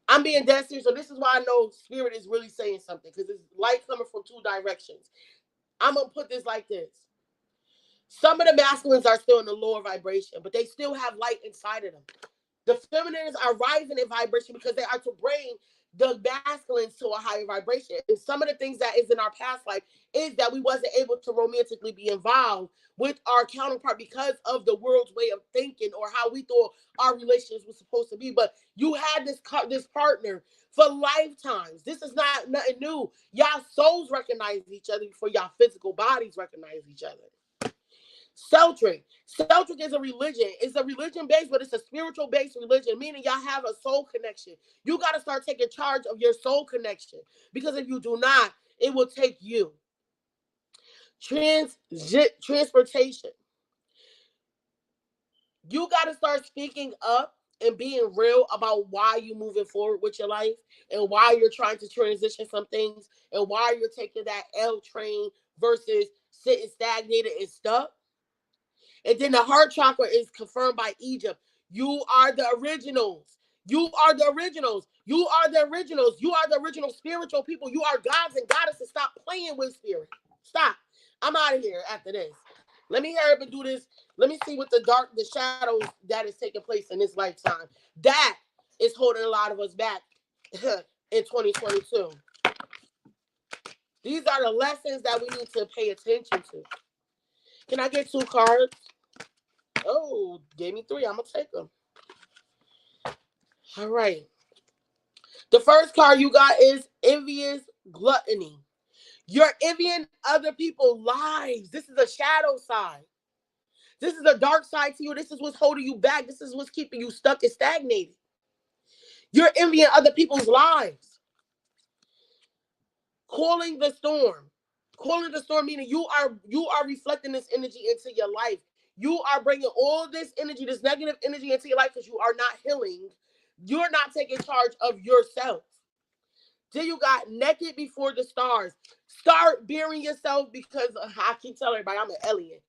I'm being dead serious. So this is why I know spirit is really saying something because it's light coming from 2 directions. I'm going to put this like this. Some of the masculines are still in the lower vibration, but they still have light inside of them. The feminines are rising in vibration because they are to bring the masculines to a higher vibration. And some of the things that is in our past life is that we wasn't able to romantically be involved with our counterpart because of the world's way of thinking or how we thought our relationships were supposed to be. But you had this partner for lifetimes. This is not nothing new. Y'all souls recognize each other before y'all physical bodies recognize each other. Celtic. Celtic is a religion. It's a religion based, but it's a spiritual based religion, meaning y'all have a soul connection. You got to start taking charge of your soul connection because if you do not, it will take you. Transportation. You got to start speaking up and being real about why you're moving forward with your life and why you're trying to transition some things and why you're taking that L train versus sitting stagnated and stuck. And then the heart chakra is confirmed by Egypt. You are the originals. You are the originals. You are the originals. You are the original spiritual people. You are gods and goddesses. Stop playing with spirit. Stop. I'm out of here after this. Let me hurry up and do this. Let me see what the shadows that is taking place in this lifetime. That is holding a lot of us back in 2022. These are the lessons that we need to pay attention to. Can I get 2 cards? Oh, gave me 3. I'm going to take them. All right. The first card you got is envious gluttony. You're envying other people's lives. This is a shadow side. This is a dark side to you. This is what's holding you back. This is what's keeping you stuck and stagnated. You're envying other people's lives. Calling the storm. Calling the storm meaning you are reflecting this energy into your life. You are bringing all this energy, this negative energy into your life because you are not healing. You're not taking charge of yourself. Then you got naked before the stars. Start bearing yourself because I keep telling everybody I'm an alien.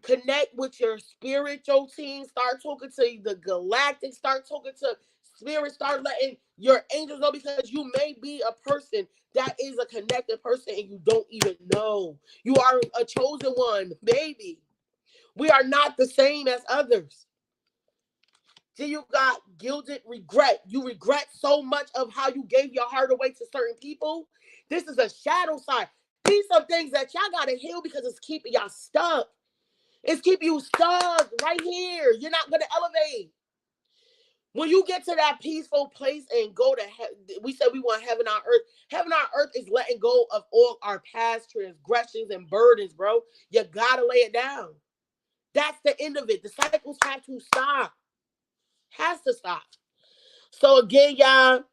Connect with your spiritual team. Start talking to the galactic. Start talking to spirit. Start letting your angels know because you may be a person that is a connected person and you don't even know. You are a chosen one, baby. We are not the same as others. Then you got gilded regret. You regret so much of how you gave your heart away to certain people. This is a shadow side. These are things that y'all got to heal because it's keeping y'all stuck. It's keeping you stuck right here. You're not going to elevate. When you get to that peaceful place and go to heaven, we said we want heaven on earth. Heaven on earth is letting go of all our past transgressions and burdens, bro. You got to lay it down. That's the end of it. The cycles have to stop. Has to stop. So again, y'all,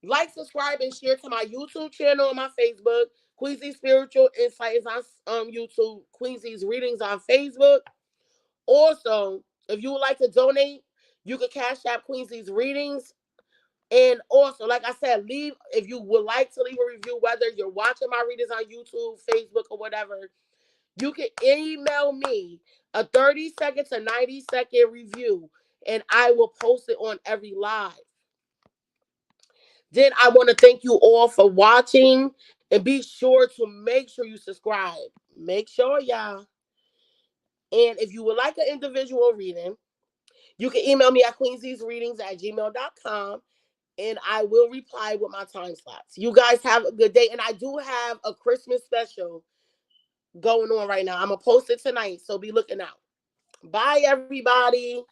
like, subscribe, and share to my YouTube channel and my Facebook. Queensy's Spiritual Insight is on YouTube. Queensy's Readings on Facebook. Also, if you would like to donate, you can cash out Queensy's Readings. And also, like I said, if you would like to leave a review, whether you're watching my readings on YouTube, Facebook, or whatever, you can email me a 30-second to 90-second review, and I will post it on every live. Then I want to thank you all for watching, and be sure to make sure you subscribe. Make sure, y'all. And if you would like an individual reading, you can email me at queensiesreadings@gmail.com, and I will reply with my time slots. You guys have a good day. And I do have a Christmas special going on right now. I'm going to post it tonight, so be looking out. Bye, everybody.